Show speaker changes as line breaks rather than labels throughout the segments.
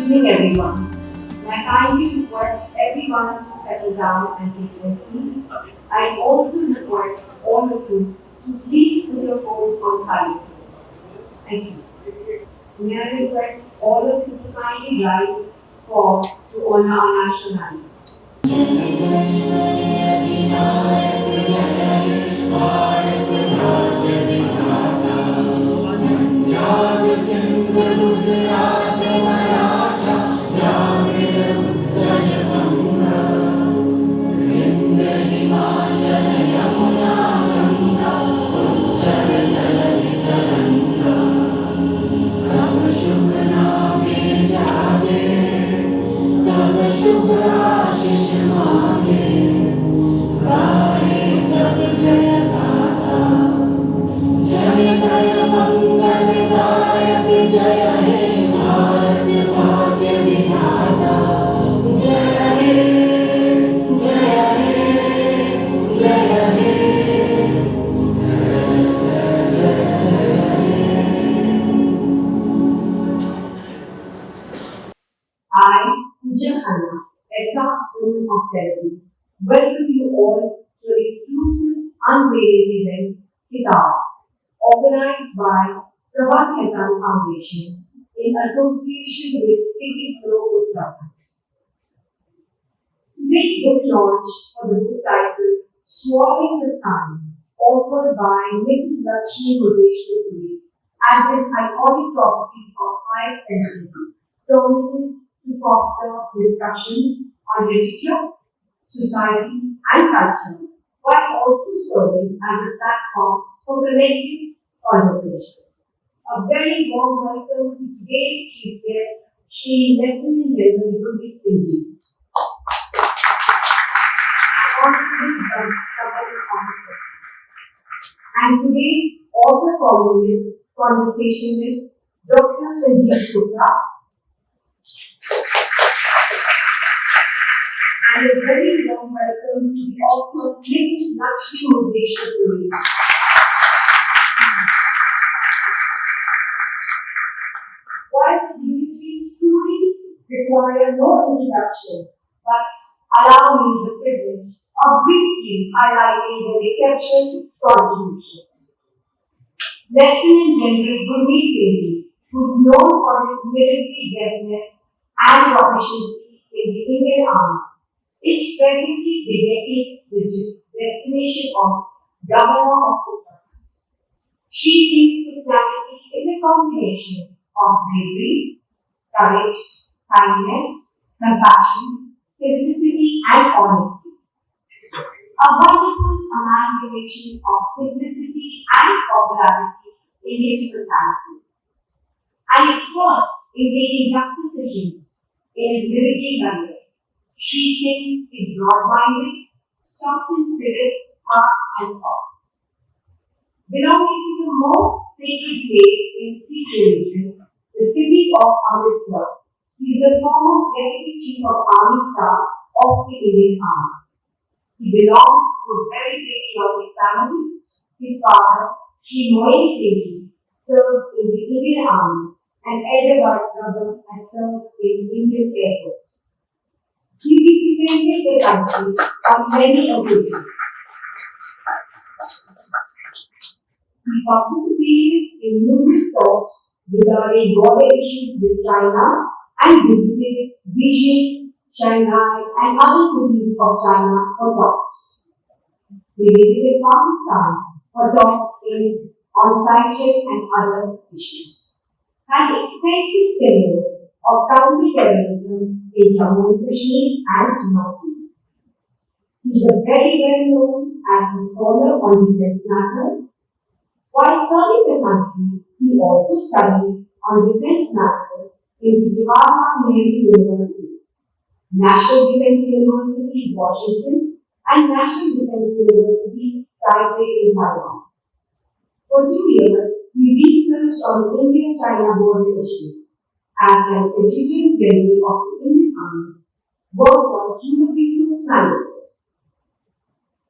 evening, everyone. I kindly request everyone to settle down and take their seats. I also request all of you to please put your phones on silent. Thank you. May I request all of you to kindly rise to honor our national anthem. I, Pooja Khanna, Ehsaas Woman of Dehradun, welcome you all to an exclusive unveiling event, Kitaab, organized by Prabha Khaitan Foundation in association with FICCI Uttarakhand. Today's book launch for the book titled Swallowing the Sun, authored by Mrs. Lakshmi Murdeshwar Puri, and this iconic property of 5th century promises to foster discussions on literature, society, and culture, while also serving as a platform for collective conversations. A very warm welcome to today's chief guest, Shri Lieutenant General Gurmit Singh. And today's author following this conversation is Dr. Sanjeev Chopra, and a very warm welcome to the author, Mrs. Lakshmi Murdeshwar Puri. While the dignitaries truly require no introduction, but allow me the privilege of briefly highlighting their exceptional contributions. Lieutenant General Gurmit Singh, who is known for his military deftness and proficiency in the Indian Army, is presently directing the destination of Governor of Uttarakhand. She Singh's personality is a combination of bravery, courage, kindness, compassion, simplicity, and honesty. A wonderful amalgamation of simplicity and popularity in his personality. An expert in taking tough decisions in his military career, Shri Singh is broad-minded, soft in spirit, heart, and thoughts. Belonging to the most sacred place in Sikh religion, the city of Amritsar, he is the former Deputy Chief of Army Staff of the Indian Army. He belongs to a very patriotic family. His father, Shri Moin Singh, served in the Indian Army, and elder brother had served in the Indian Air Force. He represented the country on many occasions. He participated in numerous talks regarding border issues with China and visited Beijing, Shanghai, and other cities of China for talks. He visited Pakistan for talks on sanctions and other issues. Had extensive tenure of counter-terrorism in Jammu and Kashmir and Northeast. He is very well known as a scholar on defense matters. While serving the country, he also studied on defense matters in the Jawaharlal Nehru University, National Defense University, Washington, and National Defense University, Taipei in Taiwan. For 2 years, he researched on India-China border issues. As an Adjutant General of the Indian Army, worked on human resource management.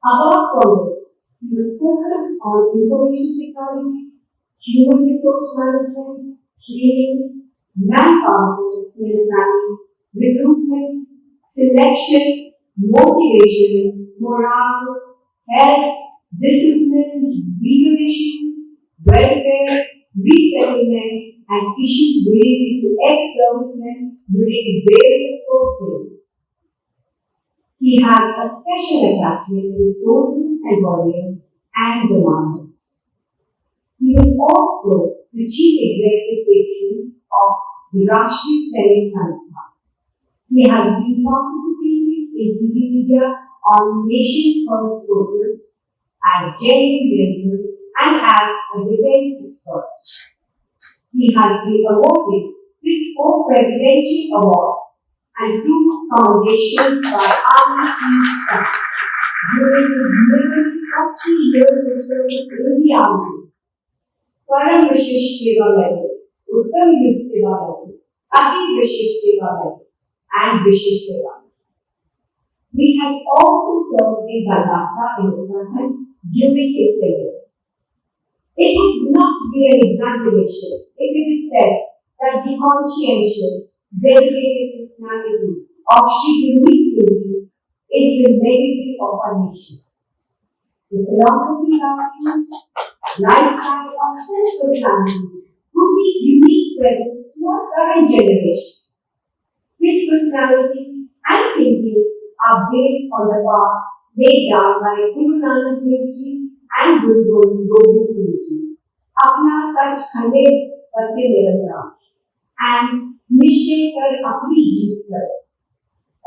Apart from this, he was focused on information technology, human resource management, training, manpower personnel planning, recruitment, selection, motivation, morale, health, discipline, legal issues, welfare, resettlement, and issues related to ex-servicemen during his various postings. He had a special attachment with soldiers and warriors and commanders. He was also the chief executive patron of the Rashtriya Sainik Sanstha. He has been participating in TV media on Nation First focus as genuine general and as a defense expert. He has been awarded with 4 presidential awards and 2 commendations by Army Chief Staff during his nearly 40 years of service in the Army. Param Vishish Seva Medal, Uttam Yudh Seva Medal, Ati Vishish Seva Medal, and Vishish Seva Medal. We have also served in Batra in Uttarakhand during his tenure. It would not be an exaggeration if it is said that the conscientious, dedicated personality of Shri Gurmit Singh is the legacy of our nation. The philosophy values, lifestyle of such personalities would be unique present to our current generation. His personality and thinking are based on the path laid down by Guru Nanak Dev Ji and Guru Gobind Singh Ji. Apna sach khande base nirantar and Nishay kar apni jeet kar.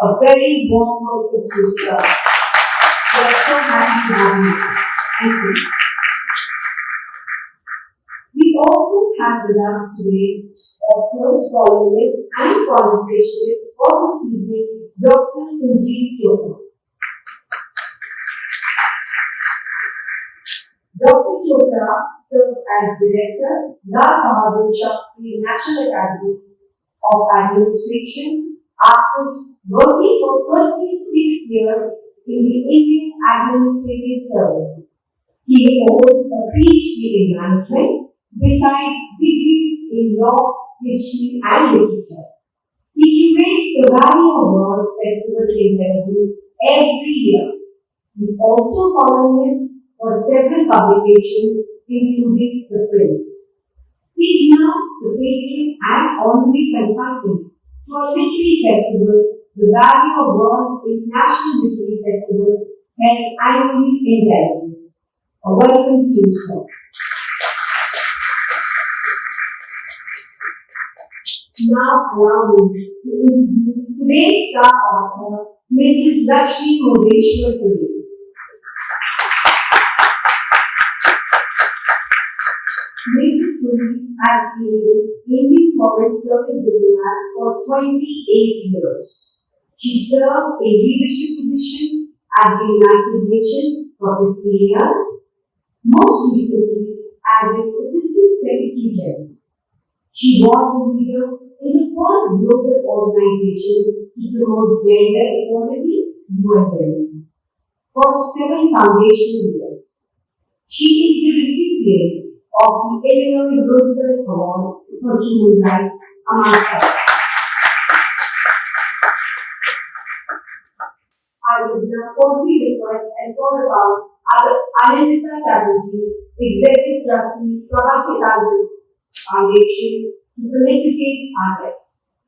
A very warm welcome to sir. We are so happy to have you. Thank you. We also have with us today authors, columnists, and conversationalists for this evening, Dr. Sanjeev Chopra. Dr. Chopra served as Director, Lal Bahadur Shastri National Academy of Administration after working for 36 years in the Indian Administrative Service. He holds a PhD in Management, besides degrees in Law, History and Literature. He curates the Valley of Words Festival in Dehradun every year. He is also columnist for several publications, including The Print. He is now the patron and honorary consultant to a literary festival, the Valley of Words International Literary Festival, held annually in Delhi. A welcome to you, sir. Now allow me to introduce today's star author, Mrs. Lakshmi Murdeshwar Puri. Mrs. Puri has been an Indian Foreign Service diplomat for 28 years. She served in leadership positions at the United Nations for 15 years, most recently as its Assistant Secretary General. She was a leader in the first global organization to promote gender equality, UNWO, for 7 foundational years. She is the recipient of the Eleanor Roosevelt Awards for Human Rights, among others. I would now formally request and call upon Anindita Chatterjee, Executive Trustee, Prabha Khaitan Foundation, to felicitate our guests.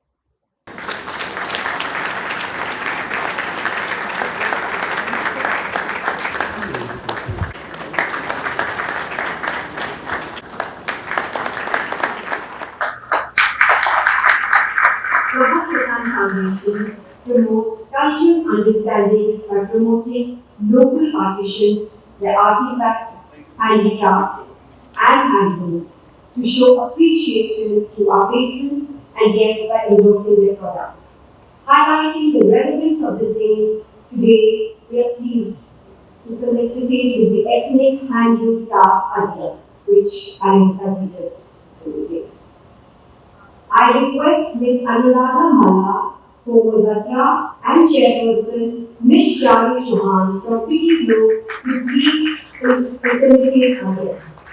Prabha Khaitan Foundation promotes cultural understanding by promoting local artisans, their artifacts, handicrafts, and handlooms to show appreciation to our patrons and guests by endorsing their products. Highlighting the relevance of the same, today we are pleased to felicitate with the ethnic handloom staff Adya, which Anindita just celebrated. I request Ms. Anuradha Malla, Komal, Batra, and Chairperson Ms. Charu Chauhan from FICCI to please facilitate our guests.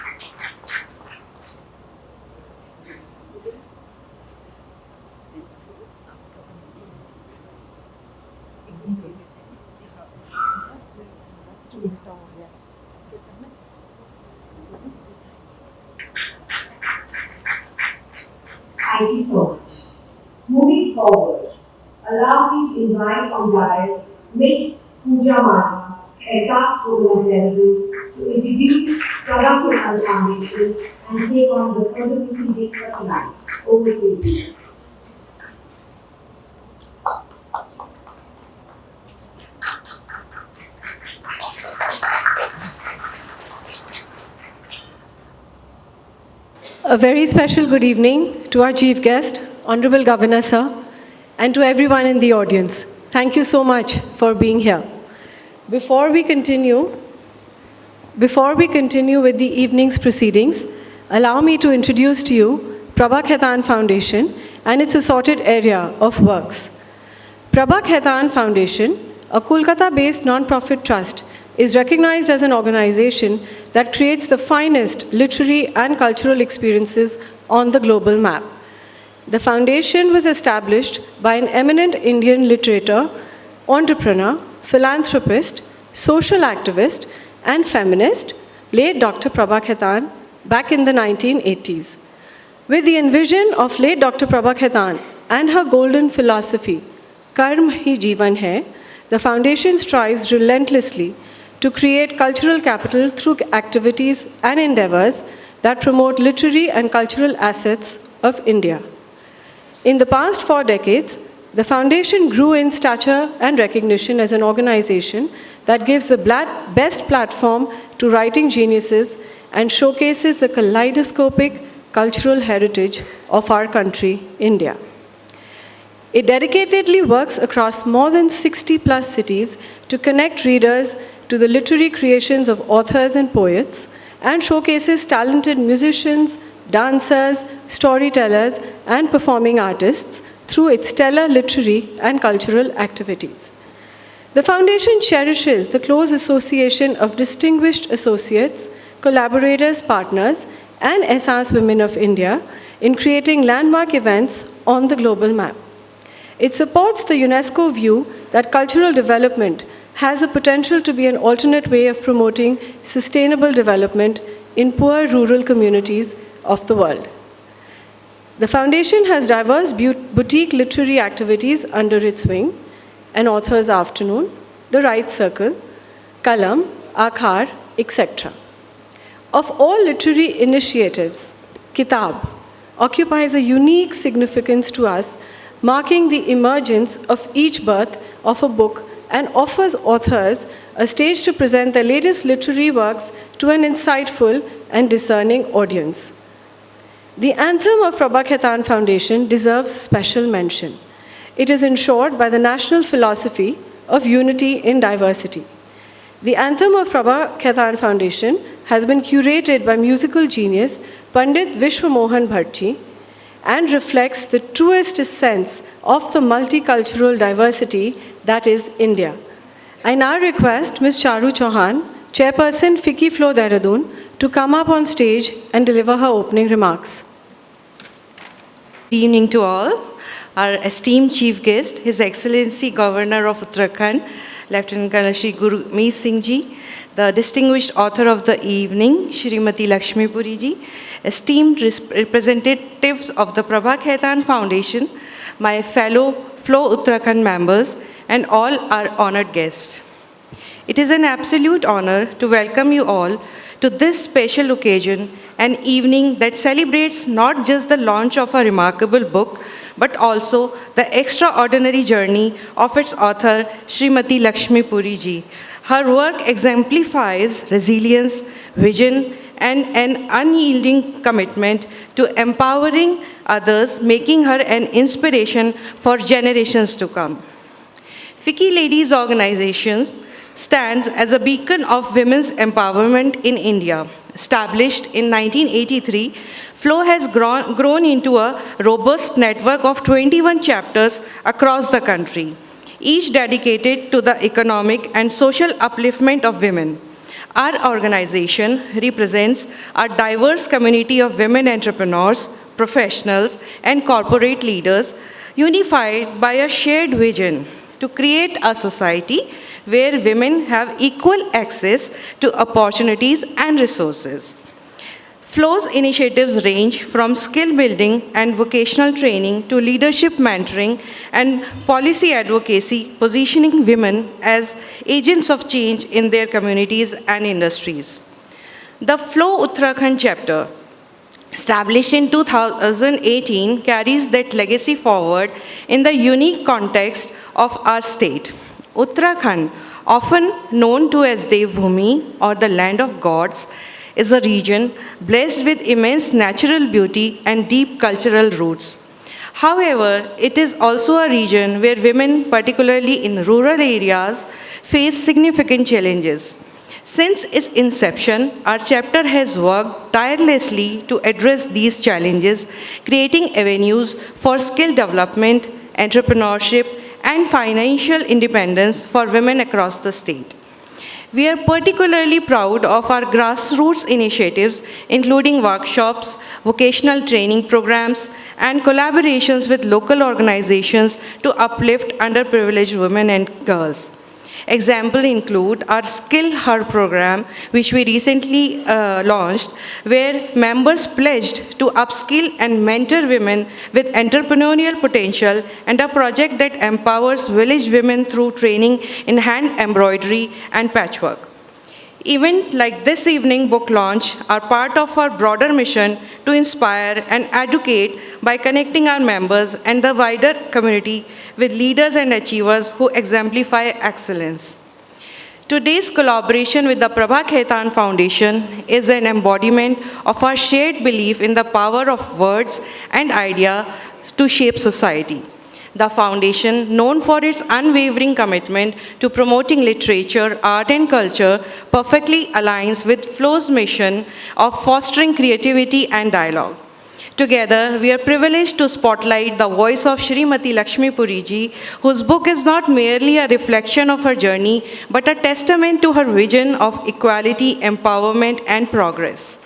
Thank you so much. Moving forward, allow me to invite on dais Miss Pooja Marwah, Ehsaas Woman of Dehradun, to introduce Prabha Khaitan Foundation and take on the further proceedings of tonight. Over to you.
A very special good evening to our chief guest, Honorable Governor Sir, and to everyone in the audience. Thank you so much for being here. Before we continue with the evening's proceedings, allow me to introduce to you Prabha Khaitan Foundation and its assorted area of works. Prabha Khaitan Foundation, a Kolkata-based non-profit trust, is recognized as an organization that creates the finest literary and cultural experiences on the global map. The foundation was established by an eminent Indian literator, entrepreneur, philanthropist, social activist, and feminist, late Dr. Prabha Khaitan, back in the 1980s. With the envision of late Dr. Prabha Khaitan and her golden philosophy, Karm Hi Jeevan Hai, the foundation strives relentlessly to create cultural capital through activities and endeavors that promote literary and cultural assets of India. In the past 4 decades, the foundation grew in stature and recognition as an organization that gives the best platform to writing geniuses and showcases the kaleidoscopic cultural heritage of our country, India. It dedicatedly works across more than 60+ cities to connect readers to the literary creations of authors and poets, and showcases talented musicians, dancers, storytellers, and performing artists through its stellar literary and cultural activities. The foundation cherishes the close association of distinguished associates, collaborators, partners, and Ehsaas Women of India in creating landmark events on the global map. It supports the UNESCO view that cultural development has the potential to be an alternate way of promoting sustainable development in poor rural communities of the world. The foundation has diverse boutique literary activities under its wing: an author's afternoon, the Right Circle, Kalam, Akhar, etc. Of all literary initiatives, Kitaab occupies a unique significance to us, marking the emergence of each birth of a book and offers authors a stage to present their latest literary works to an insightful and discerning audience. The anthem of Prabha Khaitan Foundation deserves special mention. It is ensured by the national philosophy of unity in diversity. The anthem of Prabha Khaitan Foundation has been curated by musical genius Pandit Vishwamohan Bharti and reflects the truest sense of the multicultural diversity that is India. I now request Ms. Charu Chauhan, Chairperson FICCI Flow Dehradun, to come up on stage and deliver her opening remarks.
Good evening to all. Our esteemed chief guest, His Excellency Governor of Uttarakhand, Lieutenant Colonel Shri Gurmit Singh Ji, the distinguished author of the evening, Srimati Lakshmi Puri Ji, esteemed representatives of the Prabha Khaitan Foundation, my fellow Flow Uttarakhand members, and all our honored guests. It is an absolute honor to welcome you all to this special occasion, an evening that celebrates not just the launch of a remarkable book, but also the extraordinary journey of its author, Srimati Lakshmi Puri Ji. Her work exemplifies resilience, vision, and an unyielding commitment to empowering others, making her an inspiration for generations to come. FICCI Ladies Organization stands as a beacon of women's empowerment in India. Established in 1983, FLOW has grown into a robust network of 21 chapters across the country, each dedicated to the economic and social upliftment of women. Our organization represents a diverse community of women entrepreneurs, professionals, and corporate leaders, unified by a shared vision to create a society where women have equal access to opportunities and resources. Flow's initiatives range from skill building and vocational training to leadership mentoring and policy advocacy, positioning women as agents of change in their communities and industries. The Flow Uttarakhand chapter, established in 2018, carries that legacy forward in the unique context of our state. Uttarakhand, often known to as Devbhumi or the land of gods, is a region blessed with immense natural beauty and deep cultural roots. However, it is also a region where women, particularly in rural areas, face significant challenges. Since its inception, our chapter has worked tirelessly to address these challenges, creating avenues for skill development, entrepreneurship, and financial independence for women across the state. We are particularly proud of our grassroots initiatives, including workshops, vocational training programs, and collaborations with local organizations to uplift underprivileged women and girls. Examples include our Skill Her program, which we recently launched, where members pledged to upskill and mentor women with entrepreneurial potential, and a project that empowers village women through training in hand embroidery and patchwork. Events like this evening book launch are part of our broader mission to inspire and educate by connecting our members and the wider community with leaders and achievers who exemplify excellence. Today's collaboration with the Prabha Khaitan Foundation is an embodiment of our shared belief in the power of words and ideas to shape society. The foundation, known for its unwavering commitment to promoting literature, art, and culture, perfectly aligns with Flow's mission of fostering creativity and dialogue. Together, we are privileged to spotlight the voice of Srimati Lakshmi Puri ji, whose book is not merely a reflection of her journey, but a testament to her vision of equality, empowerment, and progress.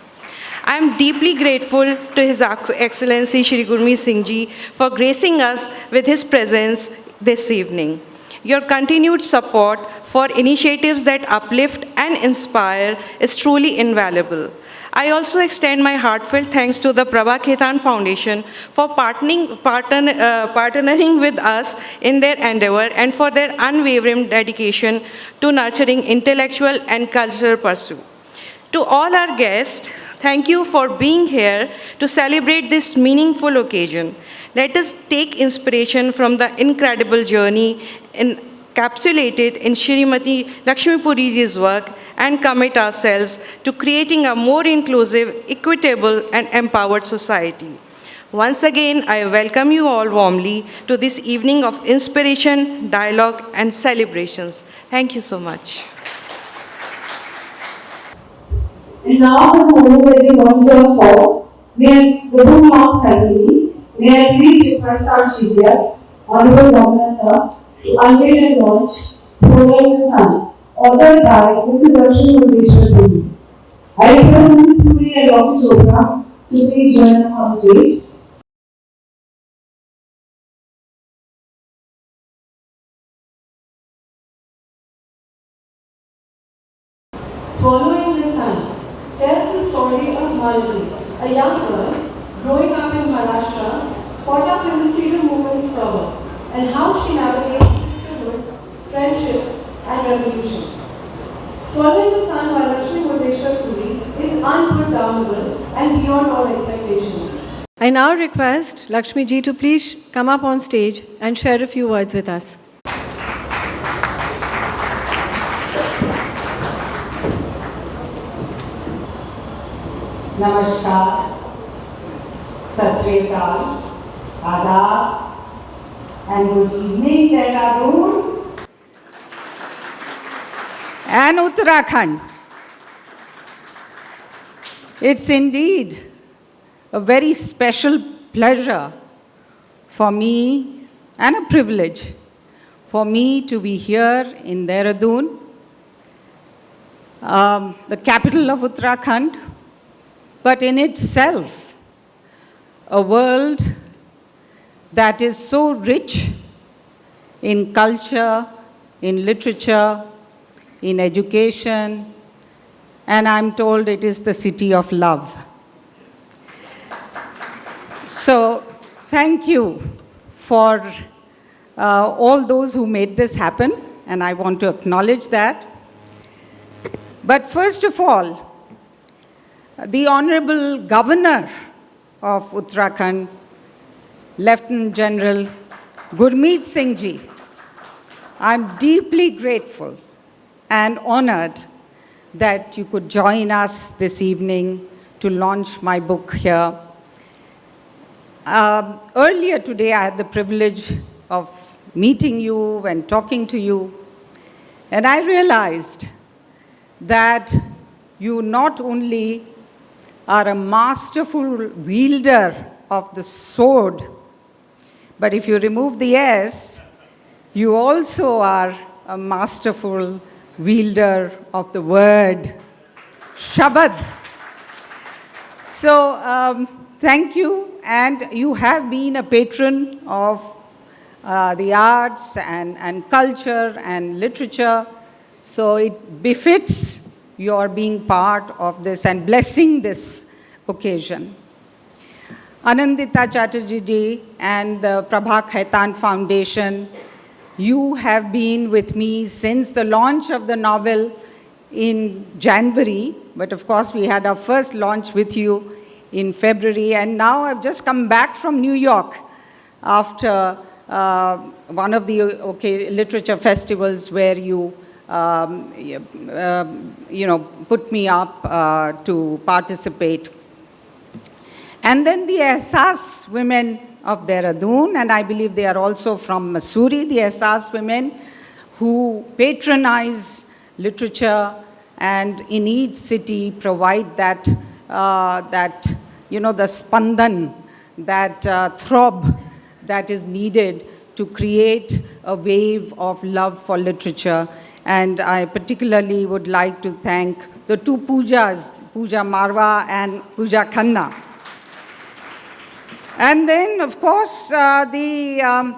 I am deeply grateful to His Excellency Shri Gurmit Singh ji for gracing us with his presence this evening. Your continued support for initiatives that uplift and inspire is truly invaluable. I also extend my heartfelt thanks to the Prabha Khaitan Foundation for partnering with us in their endeavor and for their unwavering dedication to nurturing intellectual and cultural pursuit. To all our guests, thank you for being here to celebrate this meaningful occasion. Let us take inspiration from the incredible journey encapsulated in Srimati Lakshmi Puri's work and commit ourselves to creating a more inclusive, equitable, and empowered society. Once again, I welcome you all warmly to this evening of inspiration, dialogue, and celebrations. Thank you so much.
And now the moment that you want to for, the bookmark ceremony, may I please request our chief guest, Honorable Governor Sir, to unveil and launch Swallowing the Sun, authored by Mrs. Lakshmi Murdeshwar Puri. I request Mrs. Puri and Dr. Chopra to please join us on stage. Swallowing the Sun tells the story of Malla, a young girl growing up in Maharashtra, caught up in the freedom movement's fervor, and how she navigates sisterhood, friendships, and revolution. Swallowing the Sun by Lakshmi Murdeshwar Puri is unputdownable and beyond all expectations.
I now request Lakshmi ji to please come up on stage and share a few words with us.
Namaskar, Sat Sri Akal, Adab, and good evening, Dehradun and Uttarakhand. It's indeed a very special pleasure for me and a privilege for me to be here in Dehradun, the capital of Uttarakhand, but in itself, a world that is so rich in culture, in literature, in education, and I'm told it is the city of love. So thank you for all those who made this happen, and I want to acknowledge that. But first of all, the Honorable Governor of Uttarakhand, Lieutenant General Gurmit Singh ji, I'm deeply grateful and honored that you could join us this evening to launch my book here. Earlier today, I had the privilege of meeting you and talking to you, and I realized that you not only are a masterful wielder of the sword, but if you remove the S, you also are a masterful wielder of the word, Shabad. So thank you, and you have been a patron of the arts and culture and literature, so it befits your being part of this and blessing this occasion. Anindita Chatterjee ji and the Prabha Khaitan Foundation, you have been with me since the launch of the novel in January, but of course we had our first launch with you in February, and now I've just come back from New York after one of the literature festivals where you put me up to participate. And then the Ehsaas Women of Dehradun, and I believe they are also from Missouri, the Ehsaas women who patronize literature and in each city provide that, the spandan, that throb that is needed to create a wave of love for literature. And I particularly would like to thank the two Poojas, Pooja Marwah and Pooja Khanna. And then, of course, the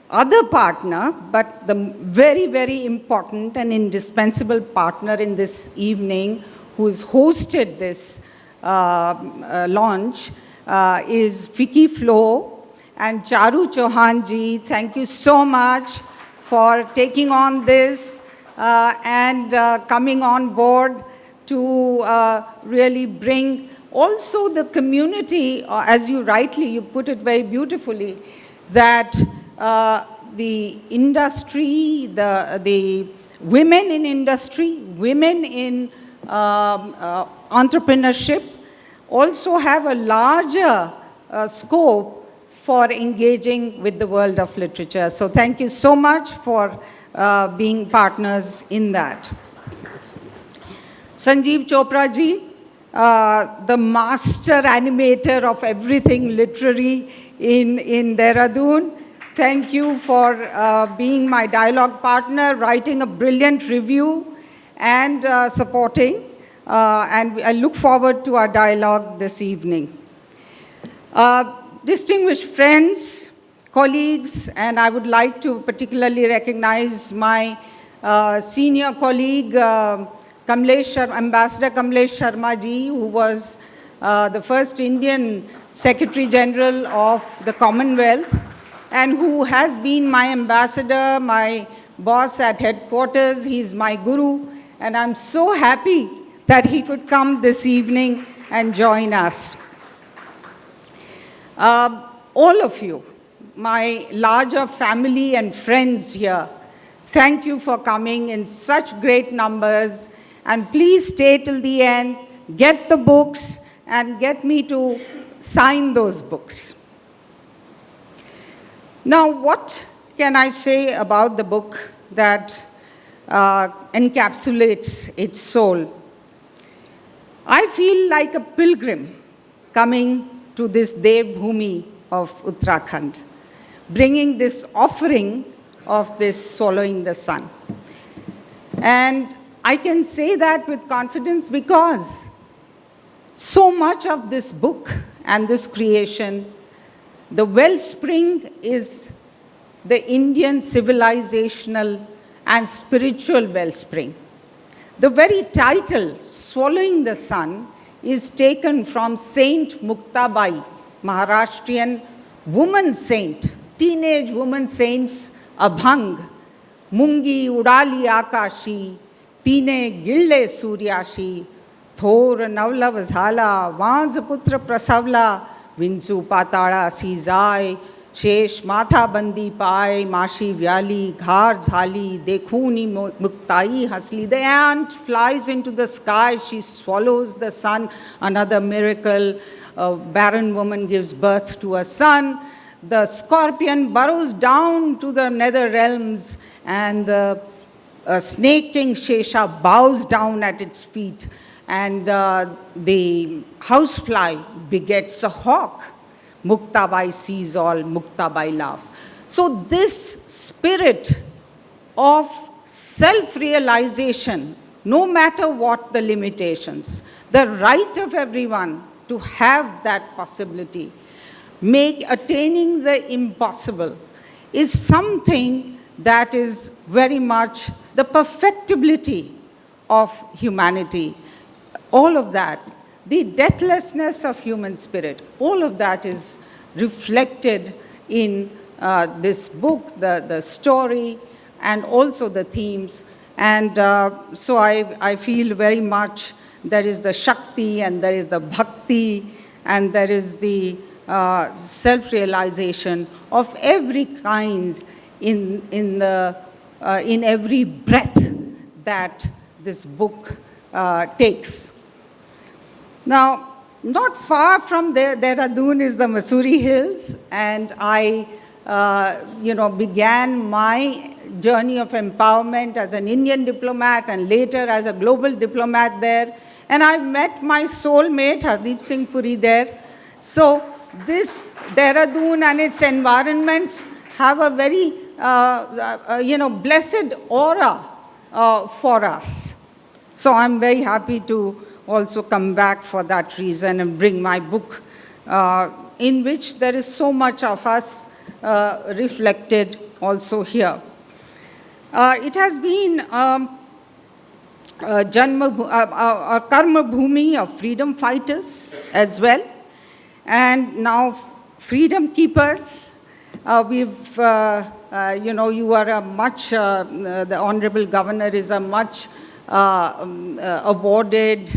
other partner, but the very, very important and indispensable partner in this evening who's hosted this launch is FICCI Flow and Charu Chauhan ji. Thank you so much for taking on this and coming on board to really bring also the community, as you put it very beautifully, that the industry, the women in industry, women in entrepreneurship also have a larger scope for engaging with the world of literature. So thank you so much for being partners in that. Sanjeev Chopra ji, the master animator of everything literary in Dehradun. Thank you for being my dialogue partner, writing a brilliant review and supporting. And I look forward to our dialogue this evening. Distinguished friends, colleagues, and I would like to particularly recognize my senior colleague, Ambassador Kamalesh Sharma ji, who was the first Indian Secretary General of the Commonwealth and who has been my ambassador, my boss at headquarters. He's my guru, and I'm so happy that he could come this evening and join us. All of you, my larger family and friends here, thank you for coming in such great numbers. And please stay till the end, get the books, and get me to sign those books. Now, what can I say about the book that encapsulates its soul? I feel like a pilgrim coming to this Dev Bhumi of Uttarakhand, bringing this offering of this swallowing the sun. And I can say that with confidence because so much of this book and this creation, the wellspring is the Indian civilizational and spiritual wellspring. The very title, Swallowing the Sun, is taken from Saint Muktabai, Maharashtrian woman saint, teenage woman saints, Abhang, Mungi udali akashi, Tine gilde suryashi, Thor navla vazhala, Vans putra prasavla, Vinsu patala sizai, Shesh matha bandi pai, Mashi vyali, Ghar zhali, Dekhuni muktai hasli. The ant flies into the sky, she swallows the sun, another miracle. A barren woman gives birth to a son. The scorpion burrows down to the nether realms, and the snake king Shesha bows down at its feet. And the housefly begets a hawk. Muktabai sees all, Muktabai laughs. So this spirit of self-realization, no matter what the limitations, the right of everyone to have that possibility, attaining the impossible, is something that is very much the perfectibility of humanity. All of that, the deathlessness of human spirit, all of that is reflected in this book, the story, and also the themes. And so I feel very much there is the Shakti, and there is the Bhakti, and there is the self-realization of every kind in every breath that this book takes. Now, not far from Dehradun is the Mussoorie Hills, and I began my journey of empowerment as an Indian diplomat and later as a global diplomat there. And I met my soulmate, Hardeep Singh Puri, there. So this Dehradun and its environments have a very, blessed aura for us. So I'm very happy to also come back for that reason and bring my book, in which there is so much of us reflected also here. It has been a karma bhumi of freedom fighters as well, and now freedom keepers. You are a much, the Honorable Governor is a much awarded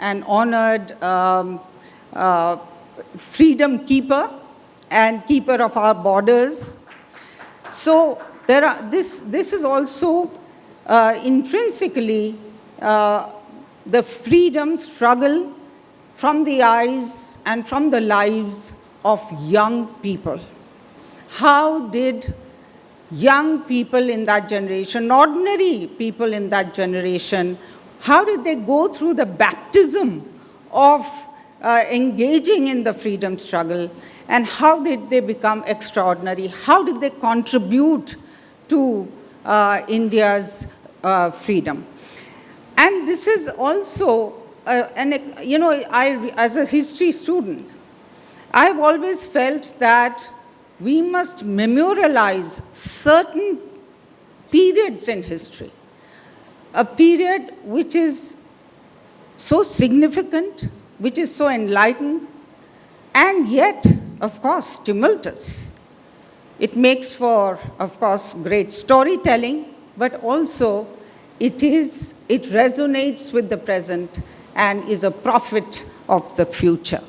and honored freedom keeper and keeper of our borders. So this is also intrinsically the freedom struggle from the eyes and from the lives of young people. How did young people in that generation, ordinary people in that generation, how did they go through the baptism of engaging in the freedom struggle, and how did they become extraordinary? How did they contribute to India's freedom? And this is also, as a history student, I've always felt that we must memorialize certain periods in history. A period which is so significant, which is so enlightened, and yet, of course, tumultuous. It makes for, of course, great storytelling, but also it resonates with the present and is a prophet of the future.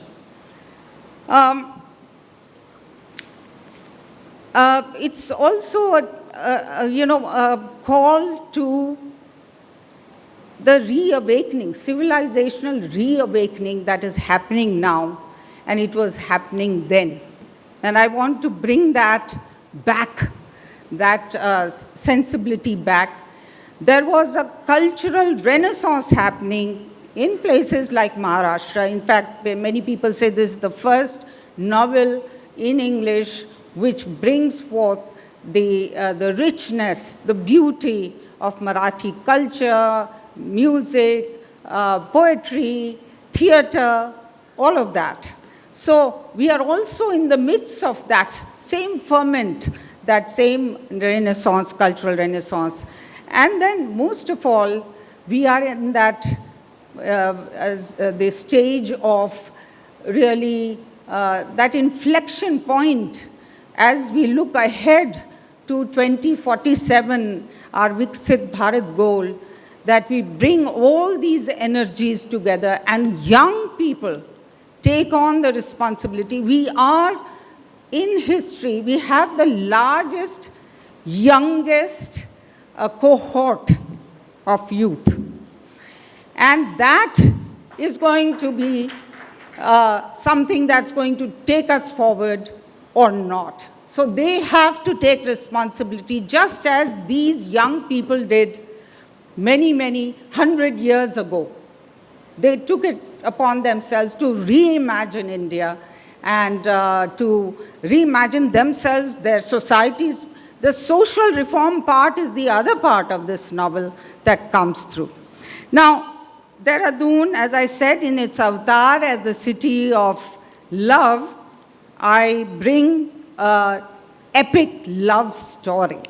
It's also a call to the reawakening, civilizational reawakening that is happening now, and it was happening then. And I want to bring that back, that sensibility back. There was a cultural renaissance happening in places like Maharashtra. In fact, many people say this is the first novel in English which brings forth the richness, the beauty of Marathi culture, music, poetry, theater, all of that. So we are also in the midst of that same ferment, that same renaissance, cultural renaissance. And then most of all, we are in that the stage of really that inflection point as we look ahead to 2047, our Viksit Bharat goal, that we bring all these energies together and young people take on the responsibility. We are, in history, we have the largest, youngest cohort of youth. And that is going to be something that's going to take us forward or not. So they have to take responsibility just as these young people did many, 100 years ago. They took it upon themselves to reimagine India and to reimagine themselves, their societies. The social reform part is the other part of this novel that comes through. Now, Dehradun, as I said, in its avatar as the city of love, I bring an epic love story,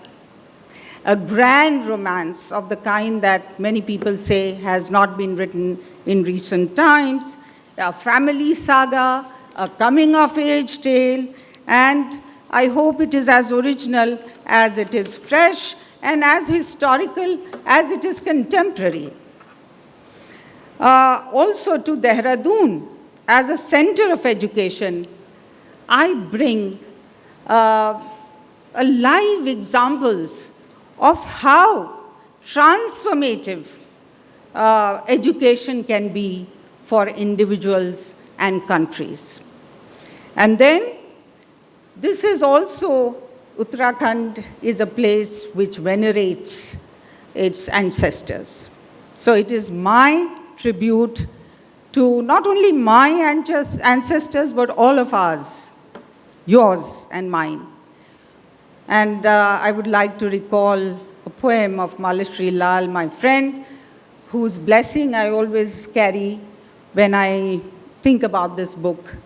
a grand romance of the kind that many people say has not been written in recent times, a family saga, a coming-of-age tale, and I hope it is as original as it is fresh and as historical as it is contemporary. Also to Dehradun, as a center of education, I bring live examples of how transformative education can be for individuals and countries. And then, this is also, Uttarakhand is a place which venerates its ancestors. So it is my tribute to not only my ancestors, but all of ours, yours and mine. And I would like to recall a poem of Malashri Lal, my friend, whose blessing I always carry when I think about this book.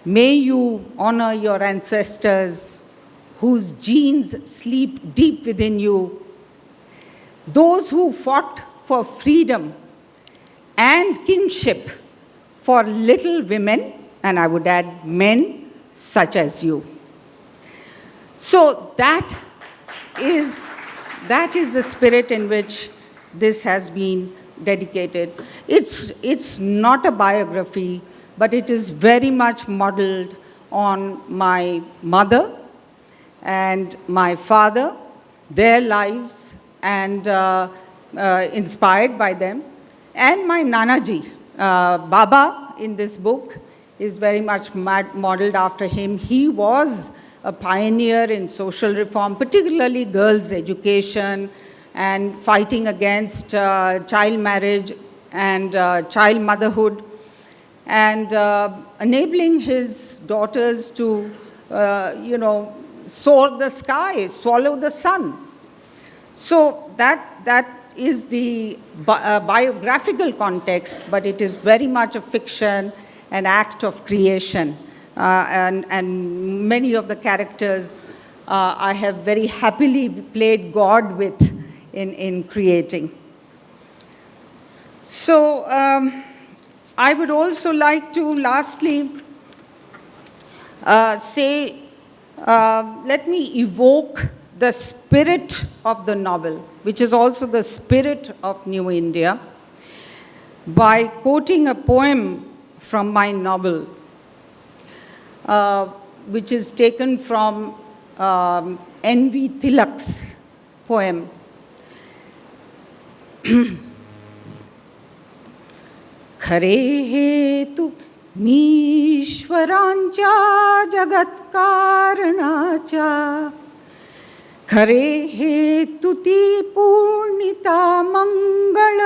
May you honor your ancestors whose genes sleep deep within you, those who fought for freedom and kinship for little women, and I would add men such as you. So that is the spirit in which this has been dedicated. It's not a biography, but it is very much modeled on my mother and my father, their lives, and inspired by them. And my Nanaji, Baba in this book is very much modeled after him. He was a pioneer in social reform, particularly girls' education and fighting against child marriage and child motherhood, and enabling his daughters to, soar the sky, swallow the sun. So that is the biographical context, but it is very much a fiction, an act of creation. And many of the characters I have very happily played God with in creating. So I would also like to lastly say, let me evoke the spirit of the novel, which is also the spirit of New India, by quoting a poem from my novel, which is taken from N.V. Tilak's poem. खरे हेतु मीश्वरांच्या जगत्कारणाच्या खरे हेतु ती पूर्णिता मंगळ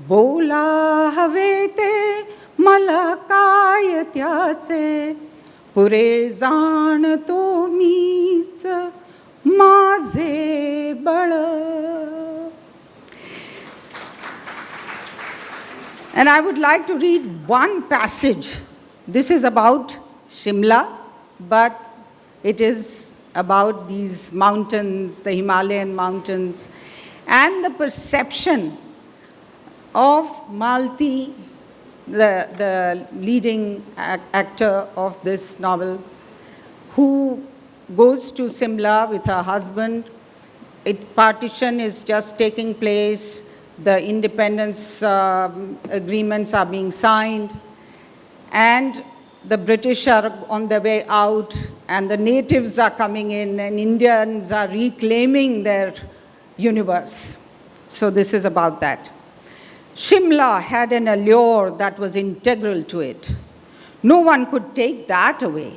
बोला हवे ते मला काय त्याचे पुरे जाणतो मीच माझे बळ. And I would like to read one passage. This is about Shimla, but it is about these mountains, the Himalayan mountains, and the perception of Malti the leading actor of this novel, who goes to Simla with her husband. Partition is just taking place. The independence agreements are being signed. And the British are on their way out, and the natives are coming in, and Indians are reclaiming their universe. So this is about that. Shimla had an allure that was integral to it. No one could take that away.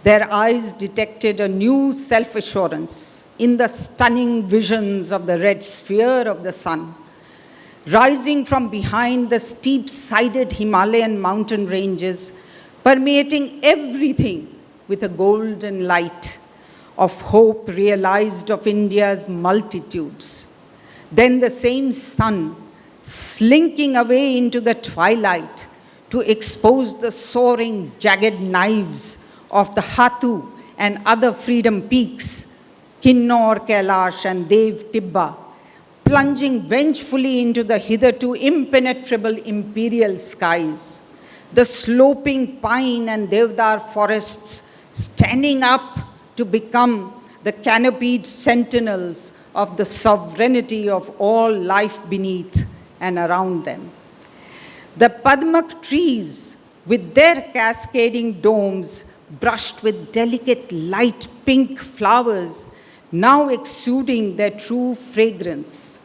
Their eyes detected a new self-assurance in the stunning visions of the red sphere of the sun, rising from behind the steep-sided Himalayan mountain ranges, permeating everything with a golden light of hope realized of India's multitudes. Then the same sun, slinking away into the twilight to expose the soaring, jagged knives of the Hatu and other freedom peaks, Kinnor, Kailash, and Dev Tibba, plunging vengefully into the hitherto impenetrable imperial skies. The sloping pine and deodar forests standing up to become the canopied sentinels of the sovereignty of all life beneath and around them. The Padmak trees, with their cascading domes brushed with delicate light pink flowers, now exuding their true fragrance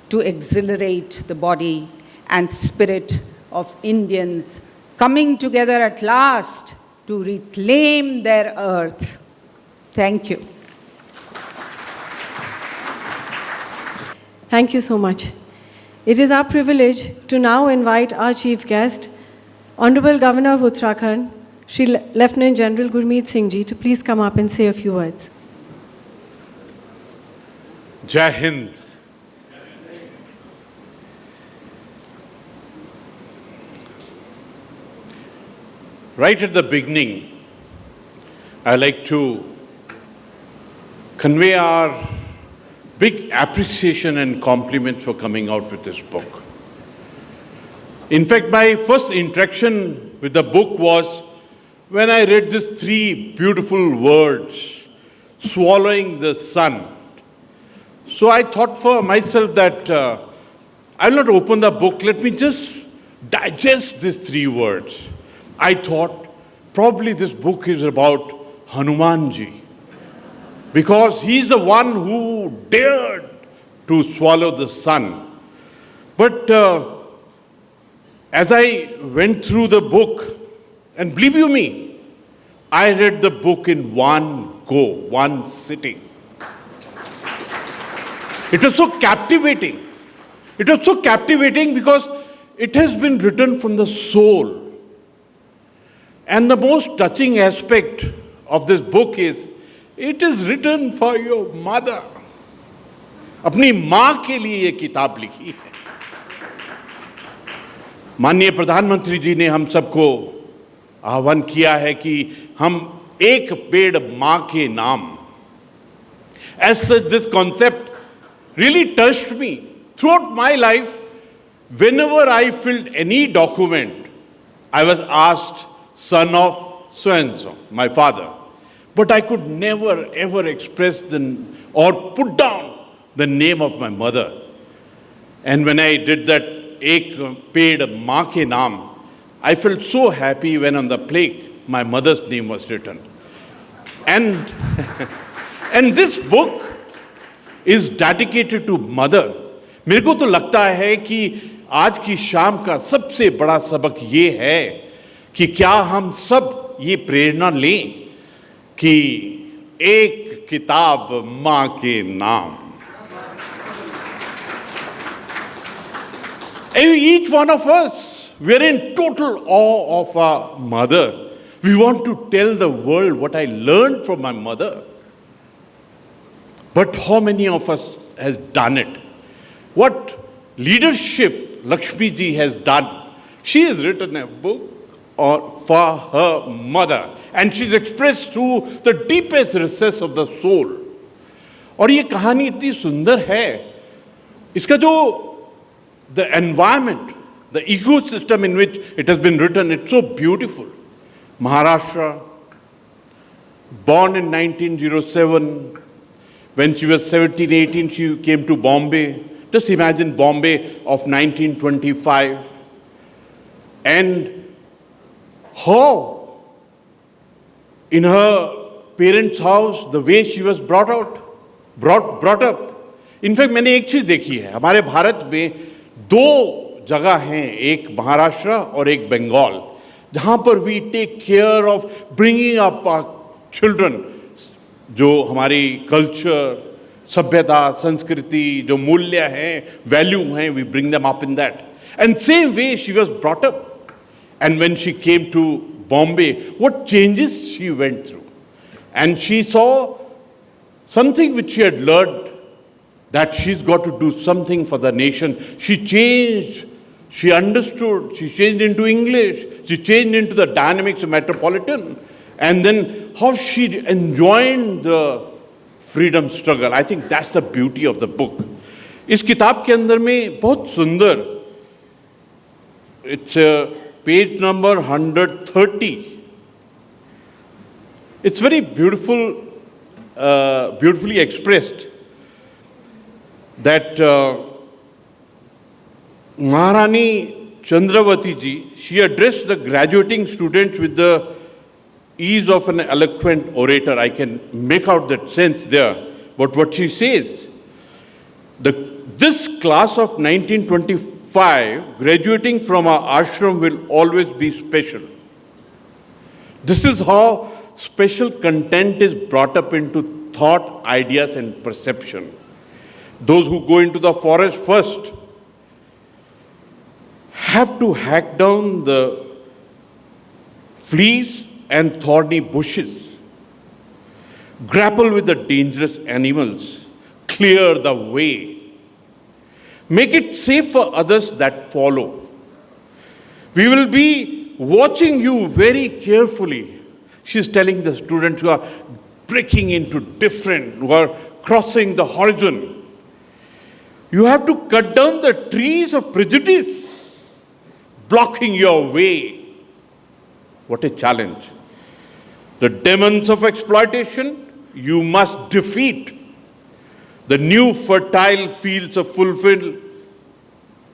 to exhilarate the body and spirit of Indians coming together at last to reclaim their earth. Thank you.
Thank you so much. It is our privilege to now invite our chief guest, Honorable Governor of Uttarakhand, Shri Lieutenant General Gurmit Singh Ji, to please come up and say a few words.
Jai Hind. Right at the beginning, I like to convey our big appreciation and compliments for coming out with this book. In fact, my first interaction with the book was when I read these three beautiful words, swallowing the sun. So I thought for myself that I'll not open the book, let me just digest these three words. I thought probably this book is about Hanumanji, because he's the one who dared to swallow the sun. But as I went through the book, and believe you me, I read the book in one go, one sitting. It was so captivating. It was so captivating because it has been written from the soul. And the most touching aspect of this book is, it is written for your mother. अपनी माँ के लिए ये किताब लिखी है. माननीय प्रधानमंत्री जी ने हम सबको आह्वान किया है कि हम एक पेड़ माँ के नाम. As such, this concept really touched me. Throughout my life, whenever I filled any document, I was asked, son of so-and-so, my father. But I could never ever express or put down the name of my mother. And when I did that, Ek Ped Maa Ke Naam, I felt so happy when on the plaque my mother's name was written. And this book is dedicated to mother. मेरे को तो लगता है कि आज की शाम का सबसे बड़ा सबक ये है कि क्या हम सब ये प्रेरणा लें कि एक किताब माँ के नाम. Each one of us, we are in total awe of our mother. We want to tell the world what I learned from my mother. But how many of us has done it? What leadership Lakshmi ji has done? She has written a book for her mother, and she's expressed through the deepest recess of the soul. और ये कहानी इतनी सुंदर है, इसका जो the environment, the ecosystem in which it has been written, it's so beautiful. Maharashtra, born in 1907, when she was 17, 18, she came to Bombay. Just imagine Bombay of 1925. And how, in her parents' house, the way she was brought up. In fact, मैंने एक चीज देखी है, हमारे भारत में दो जगह हैं, एक महाराष्ट्र और एक बंगाल, जहां पर we take care of bringing up our children, जो हमारी कल्चर, सभ्यता, संस्कृति, जो मूल्य हैं, वैल्यू हैं, we bring them up in that. And same way she was brought up. And when she came to Bombay, what changes she went through. And she saw something which she had learned, that she's got to do something for the nation. She changed, she understood, she changed into English, she changed into the dynamics of metropolitan. And then how she enjoyed the freedom struggle. I think that's the beauty of the book. इस किताब के अंदर में बहुत सुंदर, it's page number 130. It's very beautiful, beautifully expressed that Maharani Chandravati ji, she addressed the graduating students with the ease of an eloquent orator. I can make out that sense there. But what she says, this class of 1925 graduating from our ashram will always be special. This is how special content is brought up into thought, ideas and perception. Those who go into the forest first have to hack down the fleas and thorny bushes, grapple with the dangerous animals, clear the way, make it safe for others that follow. We will be watching you very carefully. She's telling the students who are breaking into different, who are crossing the horizon. You have to cut down the trees of prejudice, blocking your way. What a challenge. The demons of exploitation, you must defeat. The new fertile fields of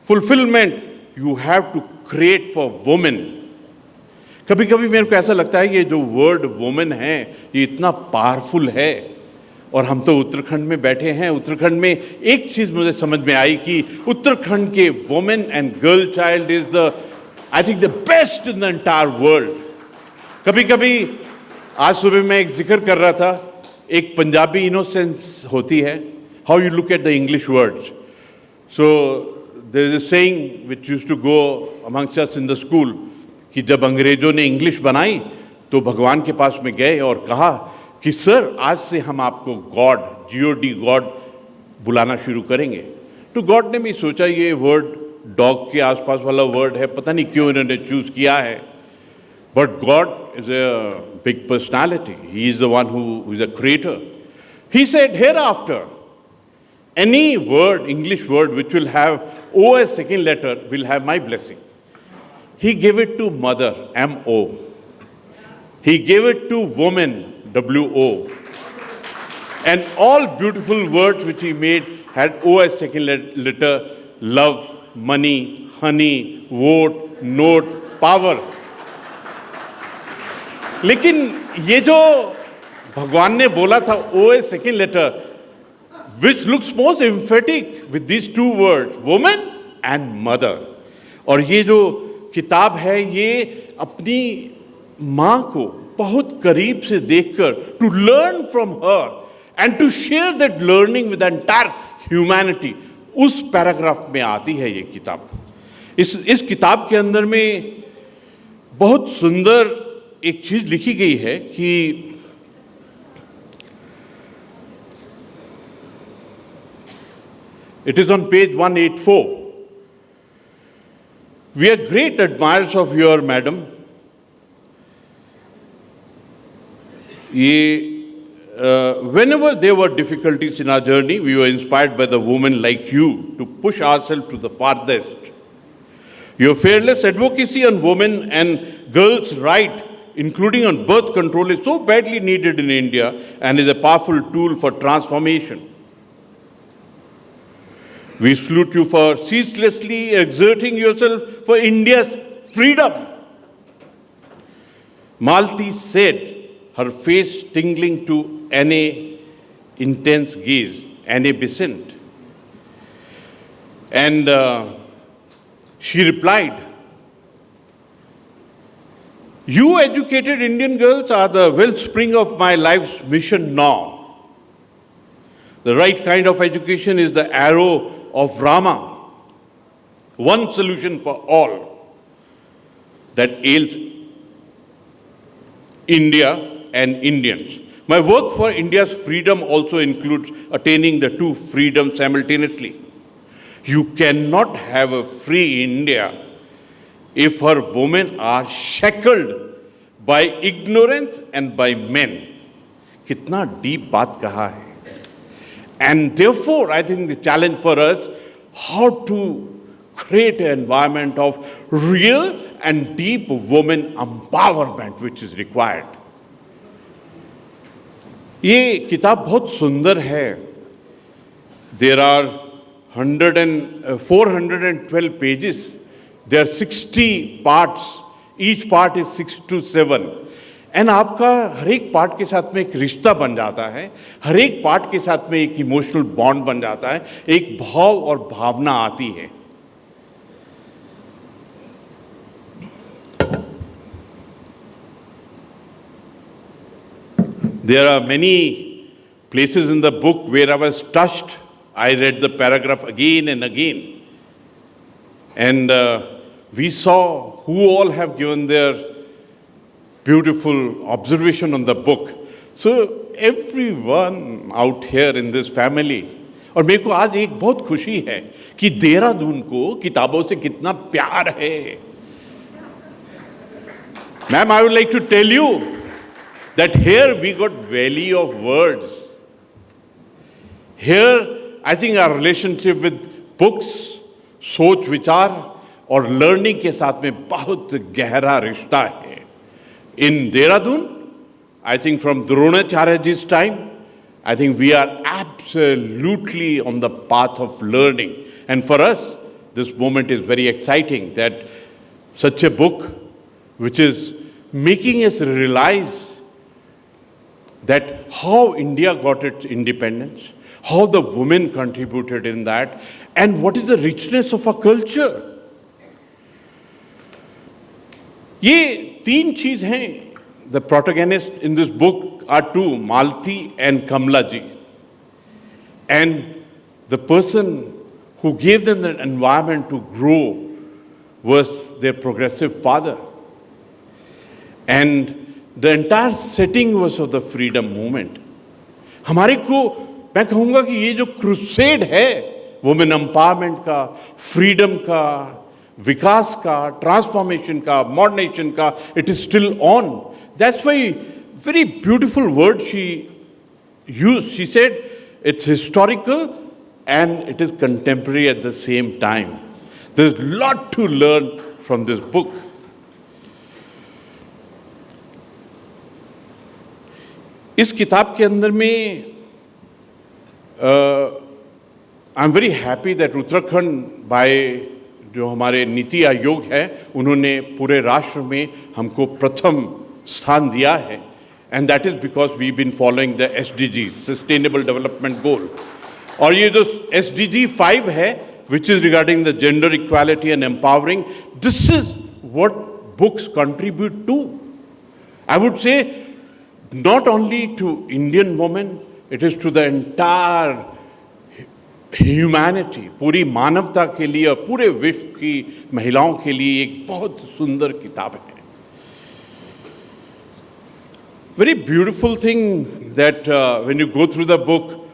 fulfillment, you have to create for women. कभी कभी मेरे को ऐसा लगता है ये जो word women है ये इतना पावरफुल है और हम तो उत्तराखंड में बैठे हैं. उत्तराखंड में एक चीज मुझे समझ में आई कि उत्तराखंड के women and girl child is the I think the best in the entire world. कभी कभी आज सुबह मैं एक जिक्र कर रहा था, एक पंजाबी इनोसेंस होती है, how you look at the English words. So there is a saying which used to go amongst us in the school कि जब अंग्रेजों ने इंग्लिश बनाई तो भगवान के पास में गए और कहा कि सर आज से हम आपको गॉड, जीओडी गॉड बुलाना शुरू करेंगे. तो गॉड ने भी सोचा ये वर्ड डॉग के आसपास वाला वर्ड है, पता नहीं क्यों इन्होंने चूज किया है. But God is a big personality, he is the one who is a creator. He said here after any word, English word which will have O as second letter will have my blessing. He gave it to mother, M-O. He gave it to woman, W-O. And all beautiful words which he made had O as second letter, love, money, honey, vote, note, power. लेकिन ये जो भगवान ने बोला था O as second letter, which looks most emphatic with these two words, woman and mother. और ये जो किताब है ये अपनी माँ को बहुत करीब से देखकर to learn from her and to share that learning with entire humanity, उस पैराग्राफ में आती है ये किताब. इस किताब के अंदर में बहुत सुंदर एक चीज लिखी गई है कि it is on page 184. We are great admirers of your madam. Whenever there were difficulties in our journey, we were inspired by the women like you to push ourselves to the farthest. Your fearless advocacy on women and girls' rights, including on birth control, is so badly needed in India and is a powerful tool for transformation. We salute you for ceaselessly exerting yourself for India's freedom. Malti said, her face tingling to Anne intense gaze, Anne Besant. And she replied, you educated Indian girls are the wellspring of my life's mission now. The right kind of education is the arrow of Rama, one solution for all that ails India and Indians. My work for India's freedom also includes attaining the two freedoms simultaneously. You cannot have a free India if her women are shackled by ignorance and by men. Kitna deep baat kaha hai. And therefore, I think the challenge for us, how to create an environment of real and deep women empowerment which is required. ये किताब बहुत सुंदर है. There are 412 pages. There are 60 parts. Each part is 6 to 7. And आपका हर एक part के साथ में एक रिश्ता बन जाता है, हर एक पार्ट के साथ में एक इमोशनल बॉन्ड बन जाता है, एक भाव और भावना आती है. There are many places in the book where I was touched. I read the paragraph again and again. And we saw who all have given their beautiful observation on the book. So everyone out here in this family, और मेरे को आज एक बहुत खुशी है कि देहरादून को किताबों से कितना प्यार है. Ma'am, I would like to tell you that here we got valley of words. Here, I think our relationship with books, सोच विचार और लर्निंग के साथ में बहुत गहरा रिश्ता है. In Dehradun, I think from Dronacharyaji's time, I think we are absolutely on the path of learning. And for us, this moment is very exciting that such a book which is making us realize that how India got its independence, how the women contributed in that, and what is the richness of our culture. ये तीन चीज हैं. The protagonists in this book are two, Malti and Kamala ji. And the person who gave them the environment to grow was their progressive father. And the entire setting was of the freedom movement. हमारे को मैं कहूँगा कि ये जो crusade है women empowerment का, freedom का, विकास का, ट्रांसफॉर्मेशन का, मॉडर्नाइजेशन का, it is still on. That's why very beautiful word she used. She said it's historical and it is contemporary at the same time. There's a lot to learn from this book. इस किताब के अंदर में I am very happy that Uttarakhand by जो हमारे नीति आयोग है उन्होंने पूरे राष्ट्र में हमको प्रथम स्थान दिया है. And that is because we been following the SDG sustainable development goal. और ये जो SDG 5 है which is regarding the gender equality and empowering, this is what books contribute to. I would say not only to Indian women, it is to the entire humanity, पूरी मानवता के लिए और पूरे विश्व की महिलाओं के लिए एक बहुत सुंदर किताब है. Very beautiful thing that when you go through the book,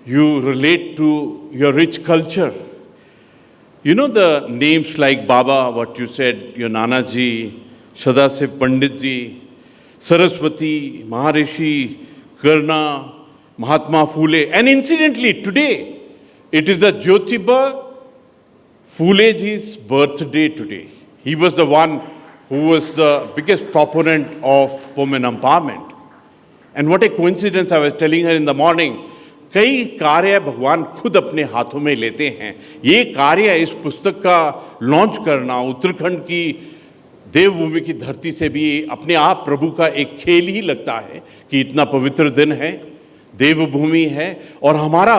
you relate to your rich culture. You know the names like Baba, what you said, your Nana ji, Sadasiv Pandit ji, Saraswati, Maharishi, Karna, Mahatma Phule, and incidentally today it is the Jyotiba Fuleji's birthday today. He was the one who was the biggest proponent of women empowerment. And what a coincidence, I was telling her in the morning, कई कार्य भगवान खुद अपने हाथों में लेते हैं. ये कार्य, इस पुस्तक का लॉन्च करना उत्तराखंड की देवभूमि की धरती से भी अपने आप प्रभु का एक खेल ही लगता है कि इतना पवित्र दिन है, देवभूमि है. और हमारा,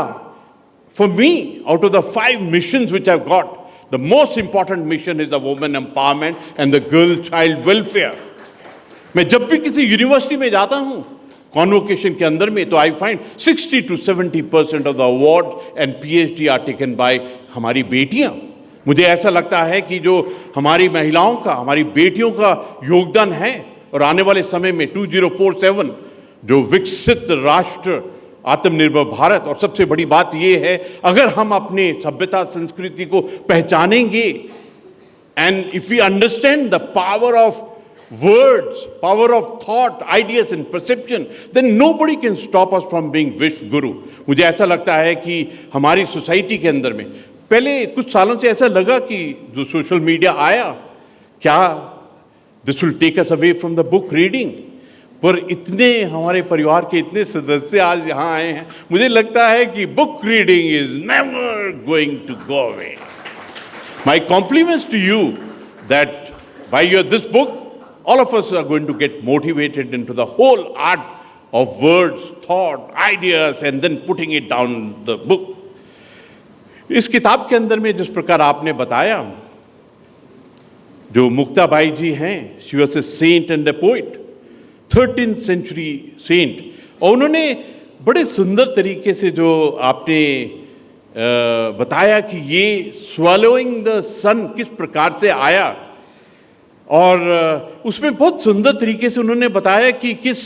for me, out of the 5 missions which I've got, the most important mission is the women empowerment and the girl child welfare. मैं जब भी किसी यूनिवर्सिटी में जाता हूँ कॉन्वोकेशन के अंदर में, तो I find 60 to 70% of the award and PhD are taken by हमारी बेटियां. मुझे ऐसा लगता है कि जो हमारी महिलाओं का, हमारी बेटियों का योगदान है, और आने वाले समय में 2047 जो विकसित राष्ट्र, आत्मनिर्भर भारत, और सबसे बड़ी बात ये है, अगर हम अपने सभ्यता संस्कृति को पहचानेंगे, and if we understand the power of words, power of thought, ideas and perception, then nobody can stop us from being wish guru. मुझे ऐसा लगता है कि हमारी सोसाइटी के अंदर में पहले कुछ सालों से ऐसा लगा कि जो सोशल मीडिया आया, क्या this will take us away from the book reading. पर इतने हमारे परिवार के इतने सदस्य आज यहाँ आए हैं, मुझे लगता है कि book reading is never going to go away. My compliments to you that by your this book all of us are going to get motivated into the whole art of words, thought, ideas, and then putting it down the book. इस किताब के अंदर में जिस प्रकार आपने बताया, जो मुक्ताबाई जी हैं, she was a saint and a poet, 13th century saint, और उन्होंने बड़े सुंदर तरीके से जो आपने बताया कि ये swallowing the sun किस प्रकार से आया, और उसमें बहुत सुंदर तरीके से उन्होंने बताया कि किस,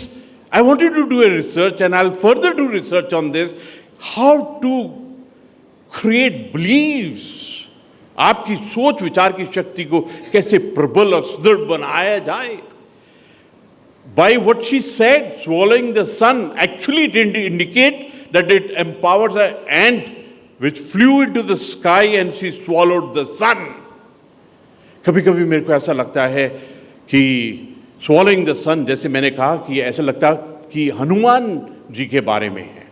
I wanted to do a research and I will further do research on this, how to create beliefs, आपकी सोच विचार की शक्ति को कैसे प्रबल और सुदृढ़ बनाया जाए. By what she said, swallowing the sun, actually it indicate that it empowers an ant which flew into the sky and she swallowed the sun. कभी कभी मेरे को ऐसा लगता है कि swallowing the sun, जैसे मैंने कहा कि ऐसा लगता है कि हनुमान जी के बारे में है.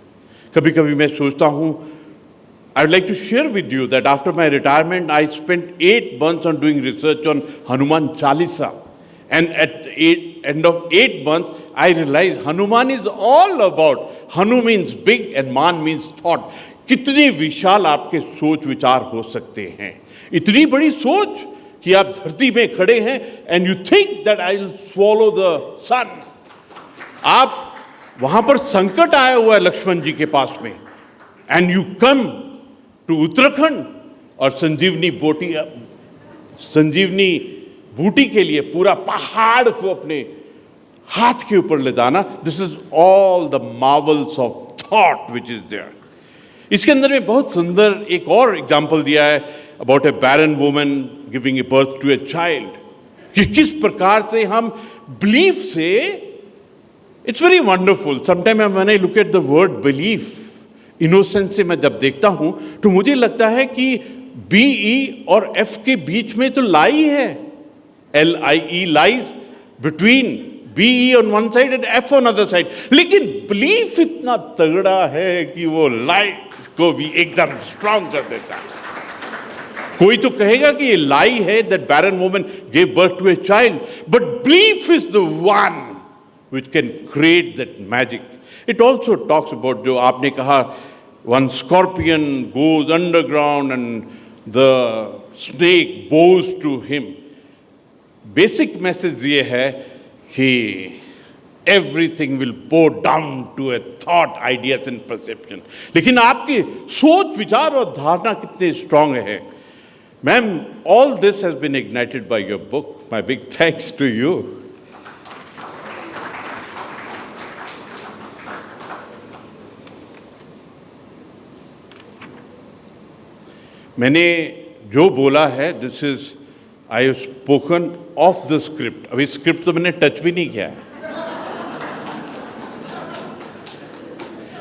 कभी कभी मैं सोचता हूँ, I would like to share with you that after my retirement I spent 8 months on doing research on Hanuman Chalisa, and at the end of 8 months I realized Hanuman is all about, Hanu means big and Man means thought. कितने विशाल आपके सोच विचार हो सकते हैं, इतनी बड़ी सोच कि आप धरती में खड़े हैं and you think that I will swallow the sun. आप वहां पर संकट आया हुआ है लक्ष्मण जी के पास में, and you come to Uttarakhand, और संजीवनी बूटी के लिए पूरा पहाड़ को अपने हाथ के ऊपर ले जाना. This is all the marvels of thought which is there. इसके अंदर में बहुत सुंदर एक और एग्जाम्पल दिया है about a barren woman giving a birth to a child, कि किस प्रकार से हम बिलीफ से, it's very wonderful. Sometime when I look at the word belief, innocence से मैं जब देखता हूं तो मुझे लगता है कि BE और F के बीच में तो लाई है, LIE, lies between BE on one side and F on other side. लेकिन बिलीफ इतना तगड़ा है कि वो लाइफ को भी एकदम स्ट्रांग कर देता है. कोई तो कहेगा कि ये लाई है that barren woman gave birth to a child, but belief is the one which can create that magic. It also talks about, जो आपने कहा, one scorpion goes underground and the snake bows to him. Basic message ये है कि everything will pour down to a thought, ideas and perception. लेकिन आपकी सोच विचार और धारणा कितने स्ट्रांग है. Ma'am, all this has been ignited by your book. My big thanks to you. मैंने जो बोला है, this is, I have spoken off the script. अभी स्क्रिप्ट तो मैंने टच भी नहीं किया है.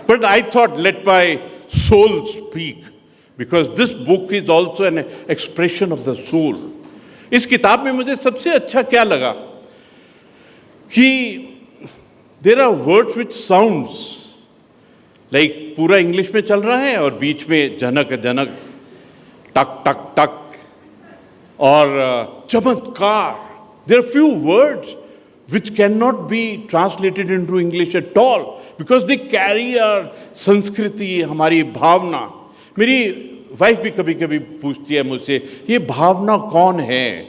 But I thought, let my soul speak. because this book is also an expression of the soul. इस किताब में मुझे सबसे अच्छा क्या लगा कि there are words which sounds like पूरा इंग्लिश में चल रहा है और बीच में जनक जनक टक टक टक और चमत्कार. There are few words which cannot be translated into English at all because they carry our संस्कृति, हमारी भावना. मेरी वाइफ भी कभी कभी पूछती है मुझसे, ये भावना कौन है?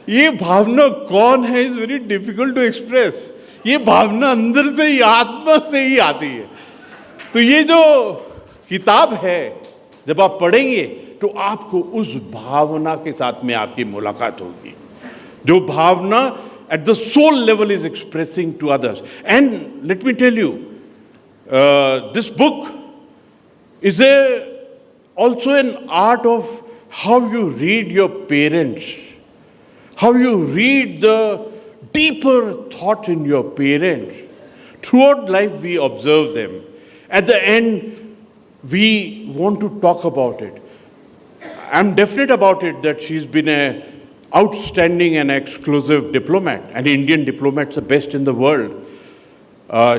ये भावना कौन है is very difficult to express. ये भावना अंदर से ही, आत्मा से ही आती है. तो ये जो किताब है, जब आप पढ़ेंगे तो आपको उस भावना के साथ में आपकी मुलाकात होगी, जो भावना at the soul level is expressing to others. And let me tell you, this book is also an art of how you read your parents, how you read the deeper thought in your parents. Throughout life we observe them. At the end, we want to talk about it. I'm definite about it that she's been an outstanding and exclusive diplomat, an Indian diplomat, the best in the world.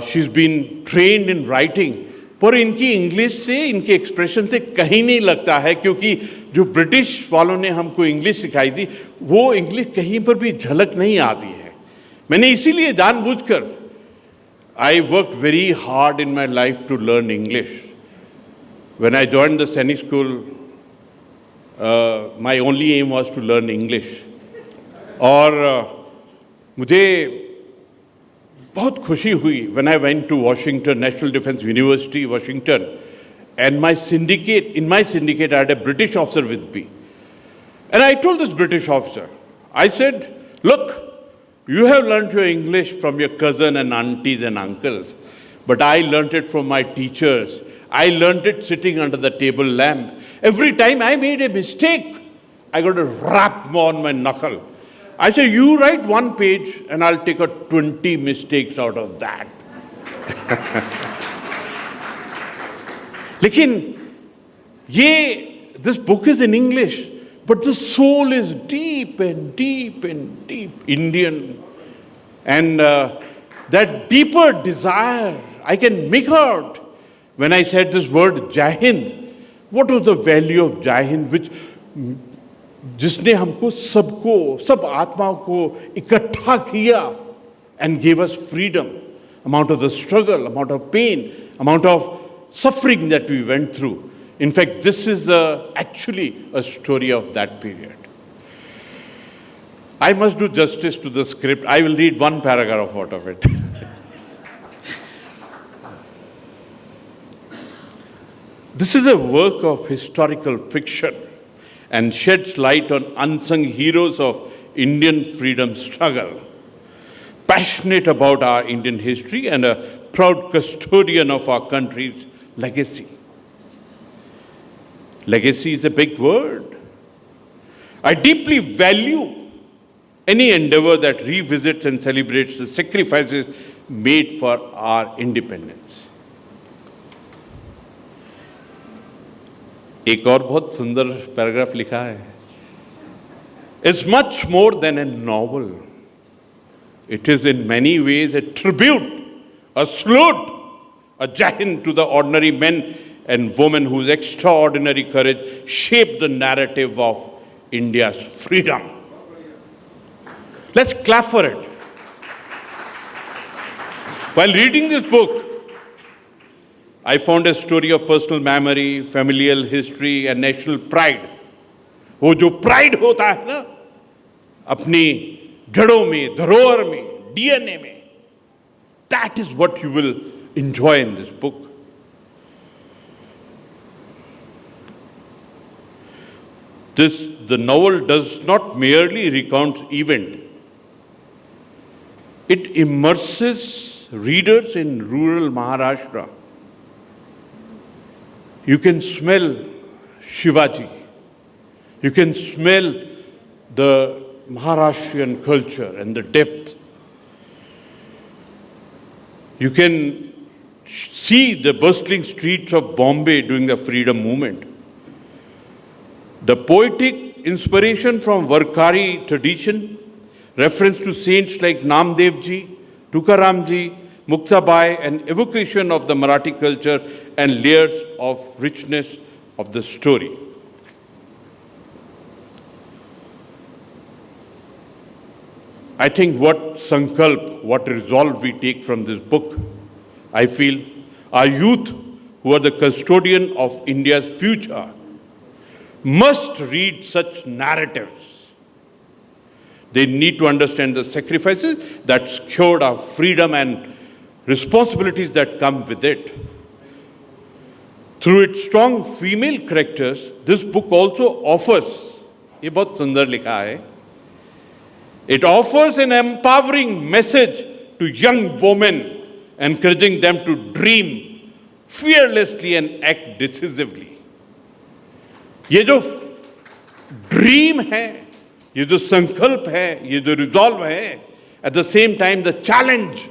She's been trained in writing, पर इनकी English से, इनके expression से कहीं नहीं लगता है, क्योंकि जो ब्रिटिश वालों ने हमको इंग्लिश सिखाई थी वो इंग्लिश कहीं पर भी झलक नहीं आती है. मैंने इसीलिए जानबूझकर I worked very hard in my life to learn English. When I joined the Sainik school, my only aim was to learn English. और मुझे बहुत खुशी हुई when I went to Washington, National Defense University, Washington, and in my syndicate I had a British officer with me. And I told this British officer, I said, look, you have learned your English from your cousin and aunties and uncles, but I learned it from my teachers. I learned it sitting under the table lamp. Every time I made a mistake, I got a rap on my knuckle. I said, you write one page and I'll take out 20 mistakes out of that. Lekin, this book is in English, but the soul is deep and deep and deep Indian. And that deeper desire, I can make out when I said this word Jai Hind. What was the value of Jai Hind, which जिसने हमको सबको, सब आत्माओं को इकट्ठा किया and gave us freedom, amount of the struggle, amount of pain, amount of suffering that we went through. In fact, this is actually a story of that period. I must do justice to the script. I will read one paragraph out of it. This is a work of historical fiction and sheds light on unsung heroes of Indian freedom struggle, passionate about our Indian history and a proud custodian of our country's legacy. Legacy is a big word. I deeply value any endeavor that revisits and celebrates the sacrifices made for our independence. एक और बहुत सुंदर paragraph लिखा है. It's much more than a novel. It is in many ways a tribute, a salute, a Jai Hind to the ordinary men and women whose extraordinary courage shaped the narrative of India's freedom. Let's clap for it. While reading this book, I found a story of personal memory, familial history and national pride. वो जो pride होता है ना, अपनी जड़ों में, धरोहर में, DNA में, that is what you will enjoy in this book. The novel does not merely recount event. It immerses readers in rural Maharashtra. You can smell Shivaji. You can smell the Maharashtrian culture and the depth. You can see the bustling streets of Bombay during the freedom movement. The poetic inspiration from Varkari tradition, reference to saints like Namdev ji, Tukaram ji, Muktabai, and evocation of the Marathi culture and layers of richness of the story. I think what sankalp, what resolve we take from this book, I feel our youth who are the custodian of India's future must read such narratives. They need to understand the sacrifices that secured our freedom and responsibilities that come with it. Through its strong female characters, this book also offers, ये बहुत सुंदर लिखा है, it offers an empowering message to young women, encouraging them to dream fearlessly and act decisively. ये जो dream है, ये जो संकल्प है, ये जो रिजॉल्व है, at the same time the challenge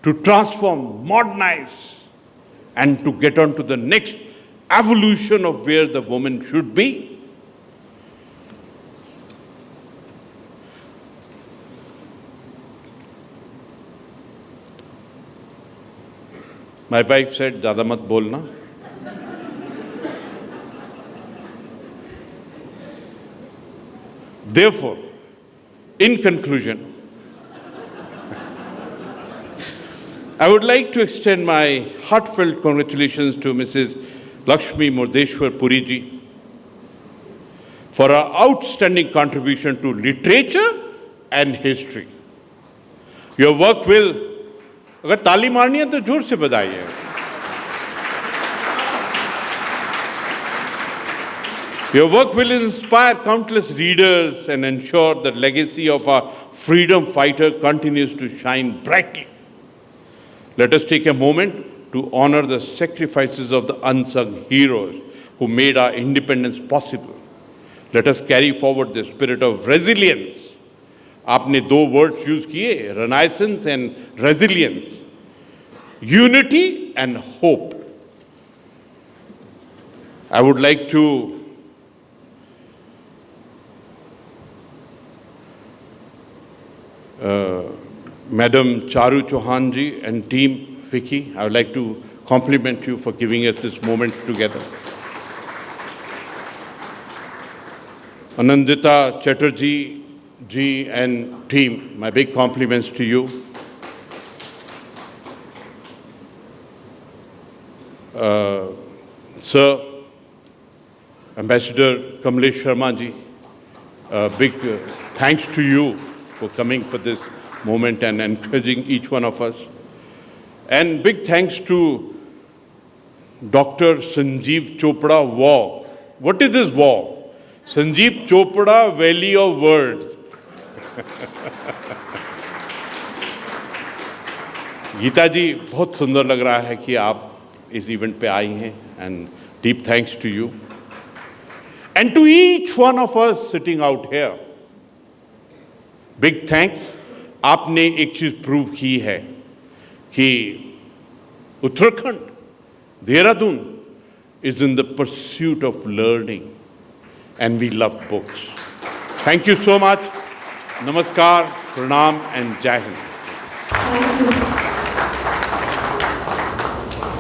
to transform, modernize, and to get on to the next evolution of where the woman should be. My wife said, "Zyada mat bolna." Therefore, in conclusion, I would like to extend my heartfelt congratulations to Mrs. Lakshmi Murdeshwar Puri ji for her outstanding contribution to literature and history. Your work will, अगर ताली मारनी है तो जोर से बजाइए. Your work will inspire countless readers and ensure that legacy of our freedom fighter continues to shine brightly. Let us take a moment to honor the sacrifices of the unsung heroes who made our independence possible. Let us carry forward the spirit of resilience. आपने दो words use किए, renaissance and resilience, unity and hope. I would like to Madam Charu Chauhan ji and team FICCI, I would like to compliment you for giving us this moment together. Anindita, Chatterjee ji and team, my big compliments to you. Sir, Ambassador Kamalesh Sharma ji, big thanks to you for coming for this moment and encouraging each one of us. And big thanks to Dr. Sanjeev Chopra War. What is this war? Sanjeev Chopra Valley of Words. Gita जी, बहुत सुंदर लग रहा है कि आप इस event पे आई हैं, and deep thanks to you. And to each one of us sitting out here, big thanks. आपने एक चीज प्रूव की है कि Uttarakhand, Dehradun is in the pursuit of learning and we love books. Thank you so much. Namaskar, Pranam and Jai Hind.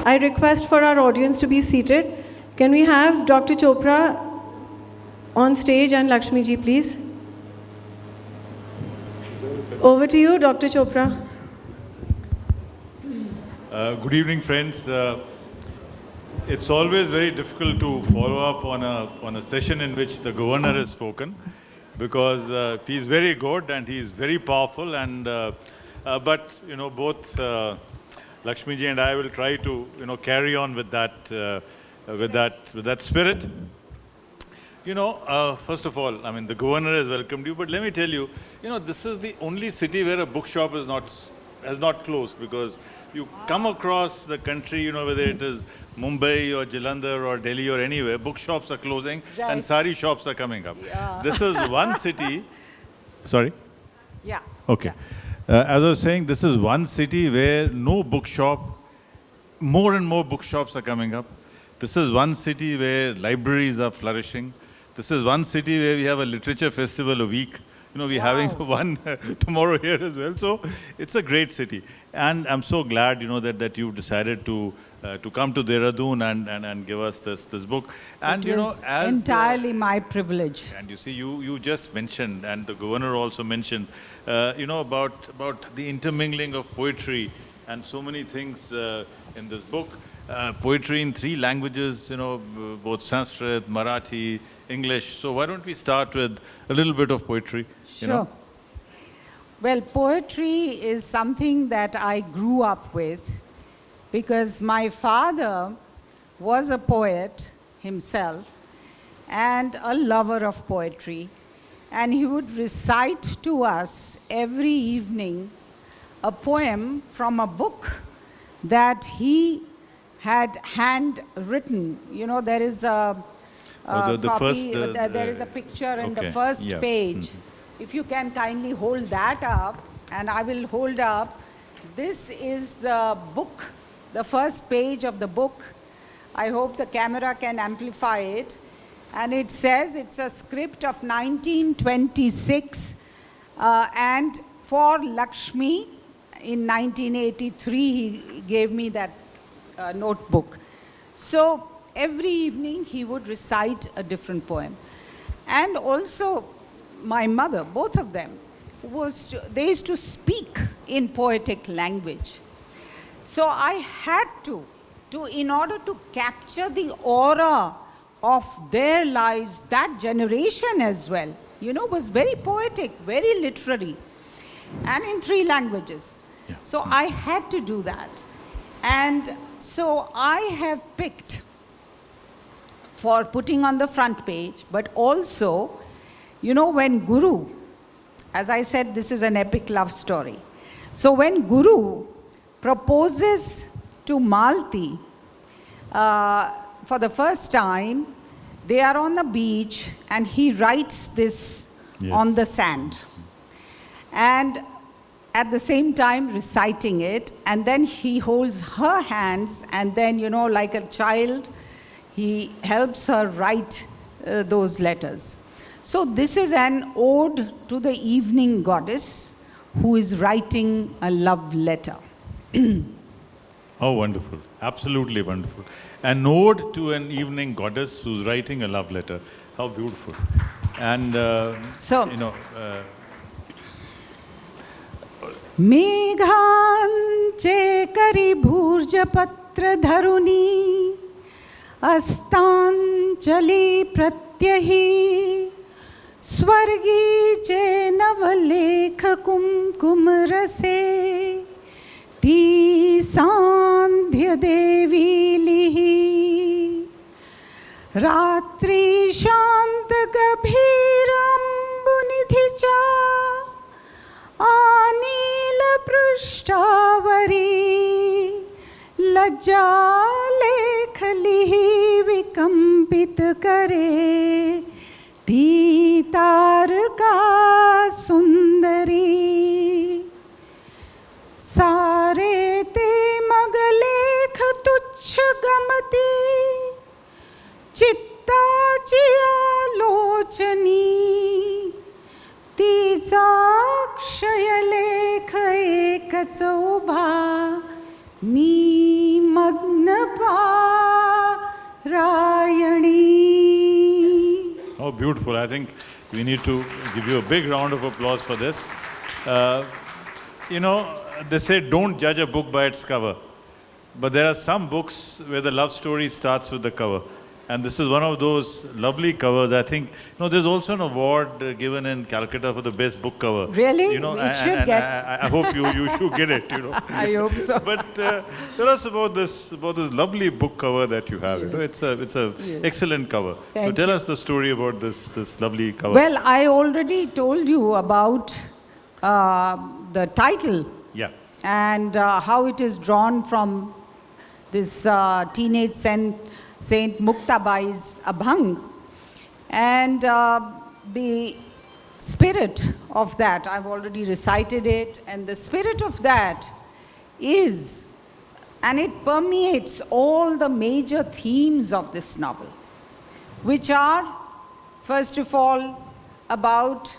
I request for our audience to be seated. Can we have Dr. Chopra on stage and Lakshmi ji, please? Over to you, Dr. Chopra.
Good evening, friends. It's always very difficult to follow up on a session in which the governor has spoken, because he's very good and he's very powerful. And but you know, both Lakshmi ji and I will try to carry on with that spirit. You know, first of all, I mean, the governor has welcomed you, but let me tell you, this is the only city where a bookshop has not closed, because you come across the country, whether it is Mumbai or Jalandhar or Delhi or anywhere, bookshops are closing and sari shops are coming up. Yeah. This is one city. Sorry?
Yeah.
Okay.
Yeah.
As I was saying, this is one city where no bookshop, more and more bookshops are coming up. This is one city where libraries are flourishing. This is one city where we have a literature festival a week. You know, we're having one tomorrow here as well. So it's a great city. And I'm so glad, you know, that you've decided to come to Dehradun and give us this book. And,
It
you know,
was
as...
entirely my privilege.
And you see, you just mentioned, and the governor also mentioned, you know, about the intermingling of poetry and so many things in this book. Poetry in 3 languages, you know, both Sanskrit, Marathi, English. So why don't we start with a little bit of poetry?
Sure.
You know?
Well, poetry is something that I grew up with because my father was a poet himself and a lover of poetry. And he would recite to us every evening a poem from a book that he had handwritten. You know, there is a copy, there is a picture in the first page. If you can kindly hold that up, and I will hold up. This is the book, the first page of the book. I hope the camera can amplify it. And it says it's a script of 1926, and for Lakshmi in 1983 he gave me that notebook. So every evening he would recite a different poem. And also my mother, both of them, they used to speak in poetic language. So I had to, in order to capture the aura of their lives, that generation as well, you know, was very poetic, very literary, and in 3 languages. Yeah. So I had to do that. And so I have picked for putting on the front page, but also, you know, when Guru, as I said, this is an epic love story. So when Guru proposes to Malti for the first time, they are on the beach and he writes this on the sand. And at the same time reciting it, and then he holds her hands, and then, you know, like a child, he helps her write those letters. So this is an ode to the evening goddess who is writing a love letter.
Oh, wonderful. Absolutely wonderful. An ode to an evening goddess who's writing a love letter. How beautiful. And, you know...
मेघांचे करी भूर्जपत्र धरुनी अस्तांचली प्रत्यही स्वर्गीचे नवलेख कुमकुम रसे ती सांध्य देवी लिही रात्री शांत गभीर अंबुनिधीच्या आनील पृष्ठावरी लज्जा लेख लिही विकंपित करे ती तारका सुंदरी सारे ते मग लेख तुच्छ गमती चित्ताची आलोचनी तिचा क्षयलेख एकच उभा मी मग्न पारायणी.
Oh, beautiful. I think we need to give you a big round of applause for this. You know, they say don't judge a book by its cover. But there are some books where the love story starts with the cover. And this is one of those lovely covers. I think, you know, there's also an award given in Calcutta for the best book cover.
Really?
You know,
it should get.
I hope you should get it, you know.
I hope so.
But tell us about this lovely book cover that you have. Yes. You know, it's a excellent cover.
Thank
so tell
you.
us the story about this lovely cover.
Well, I already told you about the title.
Yeah.
And how it is drawn from this teenage Saint Muktabai's Abhang. And the spirit of that, I've already recited it, and the spirit of that is, and it permeates all the major themes of this novel, which are, first of all, about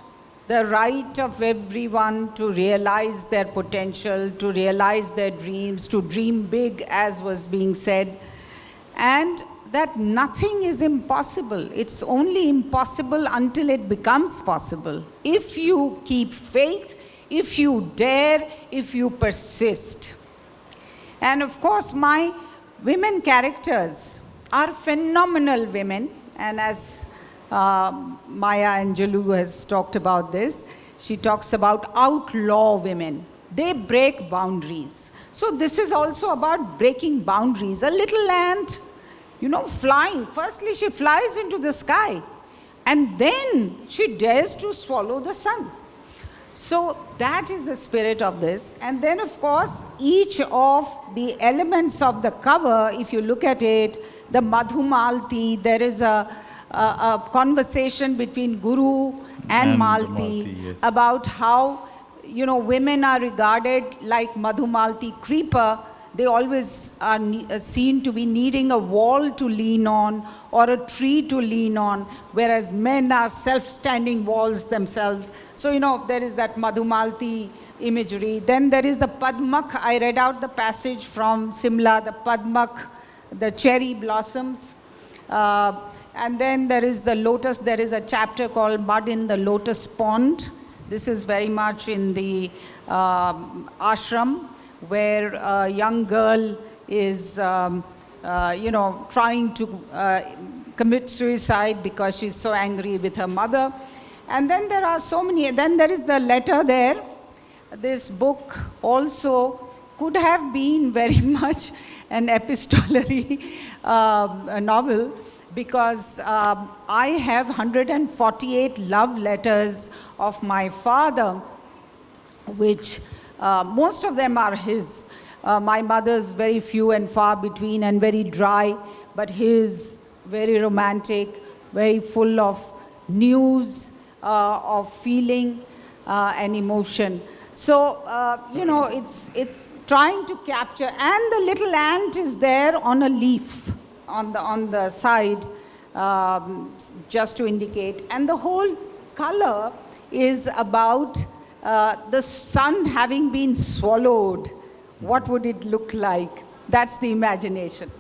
the right of everyone to realize their potential, to realize their dreams, to dream big, as was being said, and that nothing is impossible. It's only impossible until it becomes possible. If you keep faith, if you dare, if you persist. And of course, my women characters are phenomenal women, and as Maya Angelou has talked about this, she talks about outlaw women. They break boundaries. So this is also about breaking boundaries. A little ant, flying. Firstly, she flies into the sky, and then she dares to swallow the sun. So that is the spirit of this. And then, of course, each of the elements of the cover, if you look at it, the Madhumalti, there is a conversation between Guru and Malti,
yes,
about how, women are regarded like Madhumalti creeper. They always are seen to be needing a wall to lean on or a tree to lean on, whereas men are self-standing walls themselves. So, there is that Madhumalti imagery. Then there is the Padmak. I read out the passage from Simla, the Padmak, the cherry blossoms. And then there is the lotus. There is a chapter called Mud in the Lotus Pond. This is very much in the ashram, where a young girl is, trying to commit suicide because she's so angry with her mother. And then there are so many. Then there is the letter there. This book also could have been very much an epistolary novel, because I have 148 love letters of my father, which most of them are his. My mother's very few and far between and very dry, but his very romantic, very full of news, of feeling and emotion. So, it's trying to capture, and the little ant is there on a leaf on the side, just to indicate. And the whole color is about the sun having been swallowed. What would it look like? That's the imagination.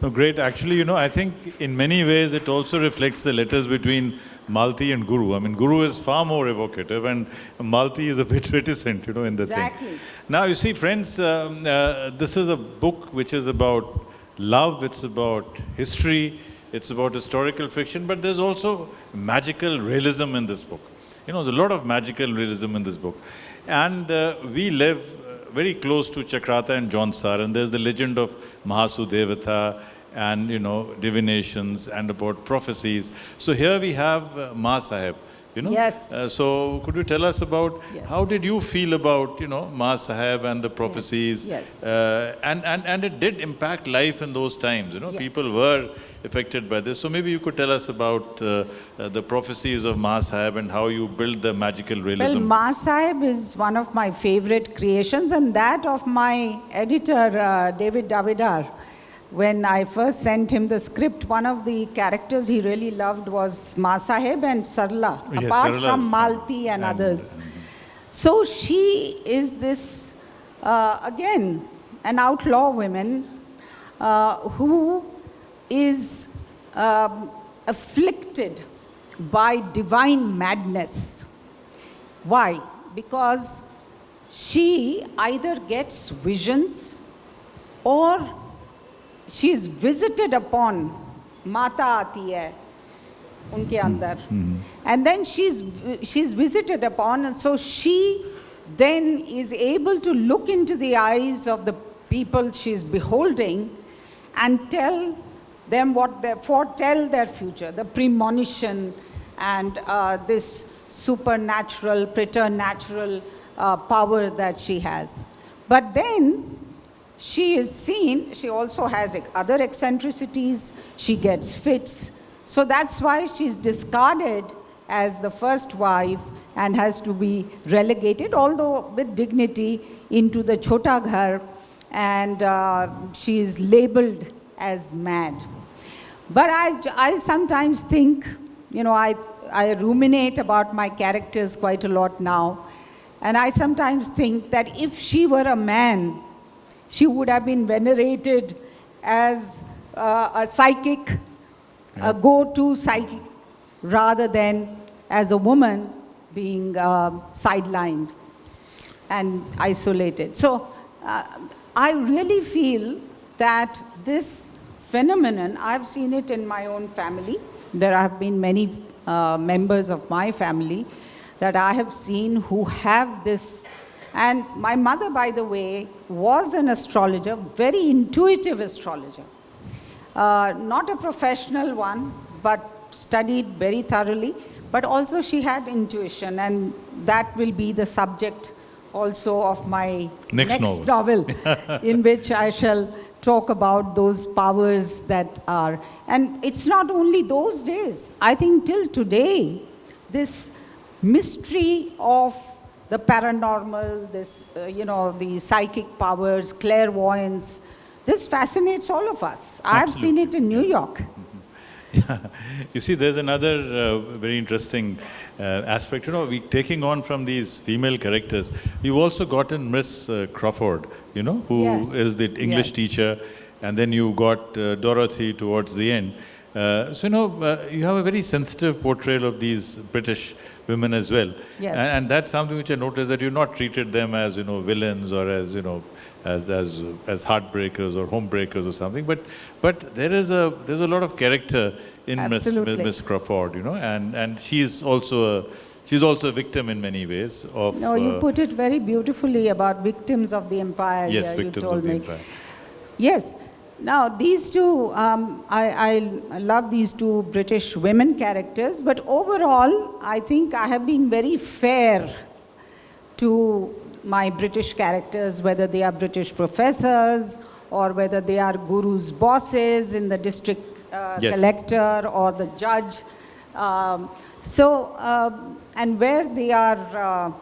No, great. Actually, I think in many ways it also reflects the letters between Malti and Guru. I mean, Guru is far more evocative and Malti is a bit reticent, in the
Exactly.
thing. Now, you see, friends, this is a book which is about love, it's about history, it's about historical fiction, but there's also magical realism in this book. There's a lot of magical realism in this book. And we live very close to Chakrata and Jaunsar, and there's the legend of Mahasu Devata and, divinations and about prophecies. So here we have Ma Sahib,
Yes.
So could you tell us about how did you feel about, Ma Sahib and the prophecies?
Yes.
And it did impact life in those times,
Yes.
People were affected by this. So maybe you could tell us about the prophecies of Ma Sahib and how you build the magical realism.
Well, Ma Sahib is one of my favorite creations, and that of my editor, David Davidar. When I first sent him the script, one of the characters he really loved was Ma Sahib and Sarla,
Yes,
apart
Sarla
from
is-
Malti and others. So she is this, again, an outlaw woman who is afflicted by divine madness. Why? Because she either gets visions or she is visited upon. Mata aati hai unke andar. And then she's visited upon, and so she then is able to look into the eyes of the people she's beholding and tell them foretell their future, the premonition and this supernatural, preternatural power that she has. But then she is seen, she also has other eccentricities, she gets fits. So that's why she's discarded as the first wife and has to be relegated, although with dignity, into the Chota Ghar, and she is labeled as mad. But I sometimes think, I ruminate about my characters quite a lot now, and I sometimes think that if she were a man, she would have been venerated as a psychic, a go-to psychic, rather than as a woman being sidelined and isolated. So I really feel that this phenomenon, I've seen it in my own family. There have been many members of my family that I have seen who have this. And my mother, by the way, was an astrologer, very intuitive astrologer. Not a professional one, but studied very thoroughly. But also she had intuition, and that will be the subject also of my next novel in which I shall talk about those powers that are. And it's not only those days. I think till today, this mystery of the paranormal, this, the psychic powers, clairvoyance, this fascinates all of us. I've seen it in New York.
Yeah. You see, there's another very interesting aspect. We taking on from these female characters. We've also gotten Miss Crawford, who is the English teacher, and then you got Dorothy towards the end. You have a very sensitive portrayal of these British women as well.
Yes.
And that's something which I noticed, that you've not treated them as, villains or as, as heartbreakers or homebreakers or something. But there's a lot of character in Miss Crawford, and she's also a victim in many ways of.
No, you put it very beautifully about victims of the empire.
Yes, victims of the empire.
Yes. Now, these two, I love these two British women characters, but overall, I think I have been very fair to my British characters, whether they are British professors or whether they are Guru's bosses in the district collector or the judge. And where they are,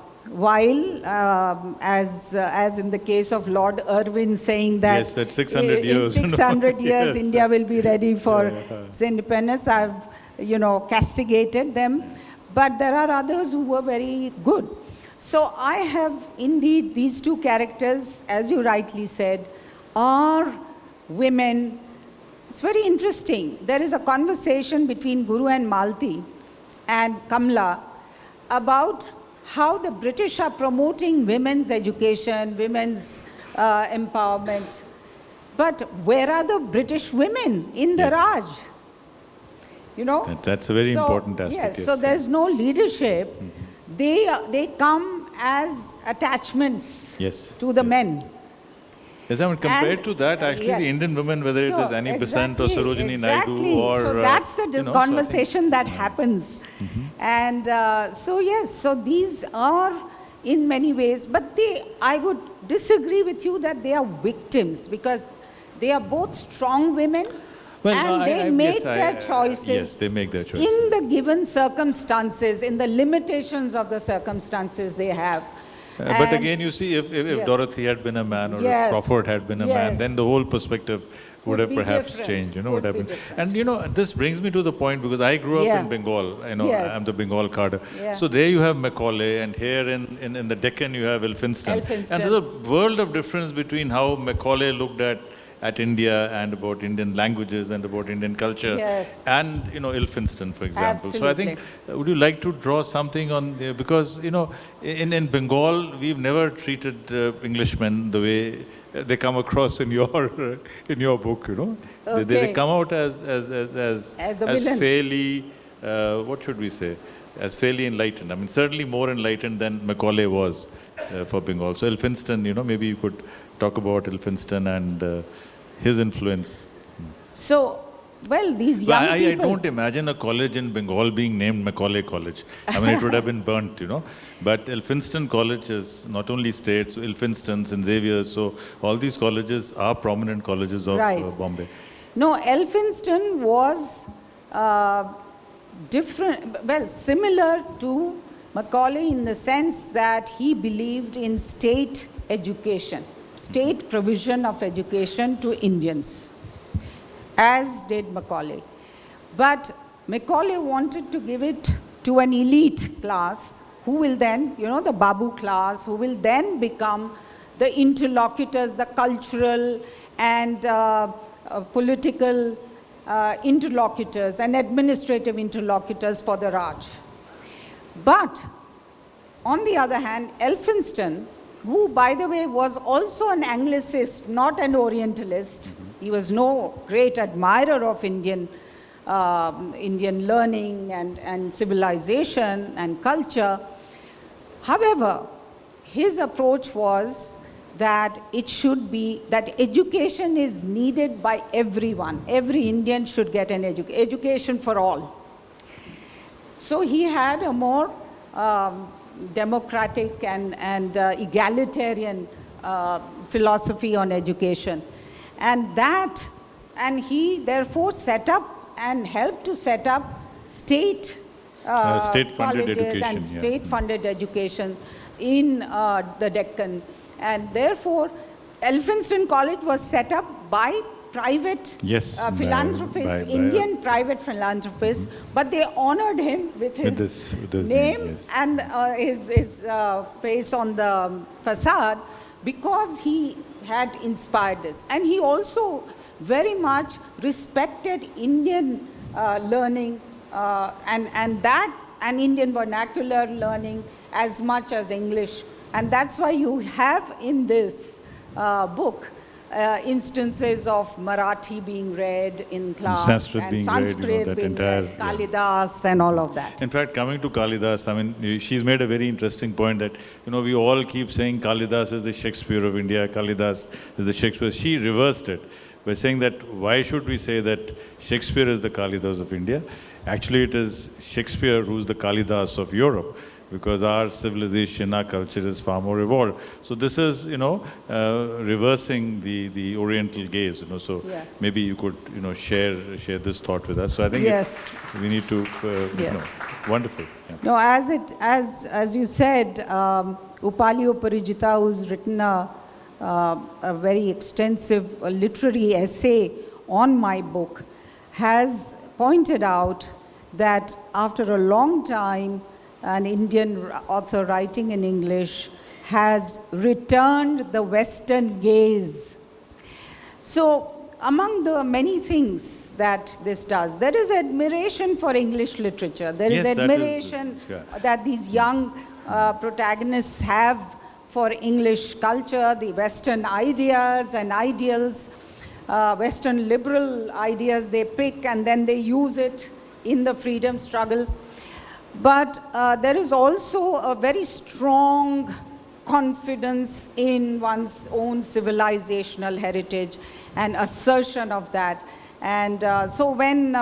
as in the case of Lord Irwin saying that,
yes, that 600 years,
in 600 years India will be ready for its independence. I've, castigated them. But there are others who were very good. So I have indeed these two characters, as you rightly said, are women. It's very interesting. There is a conversation between Guru and Malti and Kamala about how the British are promoting women's education, women's empowerment. But where are the British women in the Raj?
That's a very important aspect.
Yes, so there's no leadership. They come as attachments to the men.
Yes, I mean, compared to that, actually, the Indian women, whether it is Annie Besant or Sarojini Naidu or...
So that's the conversation that happens. And so these are in many ways, but I would disagree with you that they are victims, because they are both strong women. And they make their choices.
Yes, they make their choices.
In the given circumstances, in the limitations of the circumstances they have.
But again, you see, if Dorothy had been a man, or if Crawford had been a man, then the whole perspective would have perhaps changed. Would have been. And this brings me to the point, because I grew up in Bengal. I'm the Bengal cadre. So there you have Macaulay, and here in the Deccan you have Elphinstone. And there's a world of difference between how Macaulay looked at India and about Indian languages and about Indian culture, and Elphinstone, for example.
Absolutely.
So I think, would you like to draw something on, because in Bengal we've never treated Englishmen the way they come across in your book. They come out as fairly, what should we say, as fairly enlightened. I mean, certainly more enlightened than Macaulay was for Bengal. So Elphinstone, maybe you could talk about Elphinstone and his influence.
So, well, these young people...
I don't imagine a college in Bengal being named Macaulay College. I mean, it would have been burnt, But Elphinstone College is not only state, so Elphinstone, St. Xavier's, so all these colleges are prominent colleges of Bombay.
No, Elphinstone was different, well, similar to Macaulay in the sense that he believed in state education, state provision of education to Indians, as did Macaulay. But Macaulay wanted to give it to an elite class who will then, the Babu class, who will then become the interlocutors, the cultural and political interlocutors and administrative interlocutors for the Raj. But on the other hand, Elphinstone, who by the way was also an Anglicist, not an Orientalist, he was no great admirer of Indian learning and civilization and culture. However, his approach was that it should be, that education is needed by everyone. Every Indian should get an education for all. So he had a more democratic and egalitarian philosophy on education. And he therefore set up and helped to set up state-funded
education
and state-funded education in the Deccan. And therefore, Elphinstone College was set up by private philanthropists, Indian private philanthropists, but they honored him with his name and his face on the facade because he had inspired this. And he also very much respected Indian learning and Indian vernacular learning as much as English. And that's why you have in this book instances of Marathi being read in class,
Sanskrit being
Sanskrit
read,
being read, Kalidas and all of that.
In fact, coming to Kalidas, I mean, she's made a very interesting point that, we all keep saying Kalidas is the Shakespeare of India, Kalidas is the Shakespeare. She reversed it by saying that why should we say that Shakespeare is the Kalidas of India? Actually, it is Shakespeare who's the Kalidas of Europe, because our civilization, our culture is far more evolved. So this is, reversing the Oriental gaze, So maybe you could, share this thought with us. So I think we need to, wonderful. Yeah.
No, as you said, Upali Uparijita, who's written a very extensive literary essay on my book, has pointed out that after a long time, an Indian author writing in English has returned the Western gaze. So among the many things that this does, there is admiration for English literature. There is admiration that these young protagonists have for English culture, the Western ideas and ideals, Western liberal ideas they pick and then they use it in the freedom struggle. But there is also a very strong confidence in one's own civilizational heritage and assertion of that. And so when,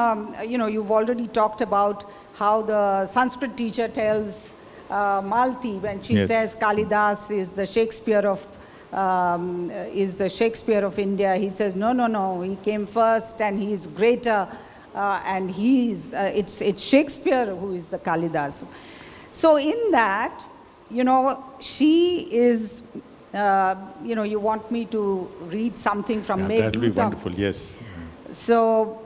you've already talked about how the Sanskrit teacher tells Malti when she says Kalidas is the Shakespeare of India, he says, no, he came first and he is greater. And it's Shakespeare who is the Kalidas. So in that, she is, you want me to read something from Meghdut?
That will be wonderful, yes.
So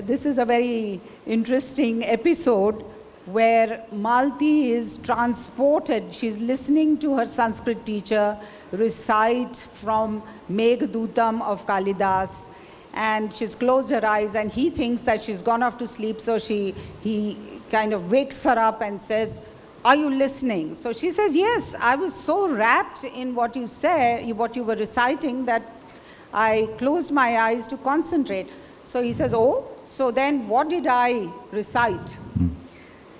this is a very interesting episode where Malti is transported. She's listening to her Sanskrit teacher recite from Meghduttam of Kalidas. And she's closed her eyes and he thinks that she's gone off to sleep. So he kind of wakes her up and says, are you listening? So she says, yes, I was so wrapped in what you said, what you were reciting, that I closed my eyes to concentrate. So he says, oh, so then what did I recite?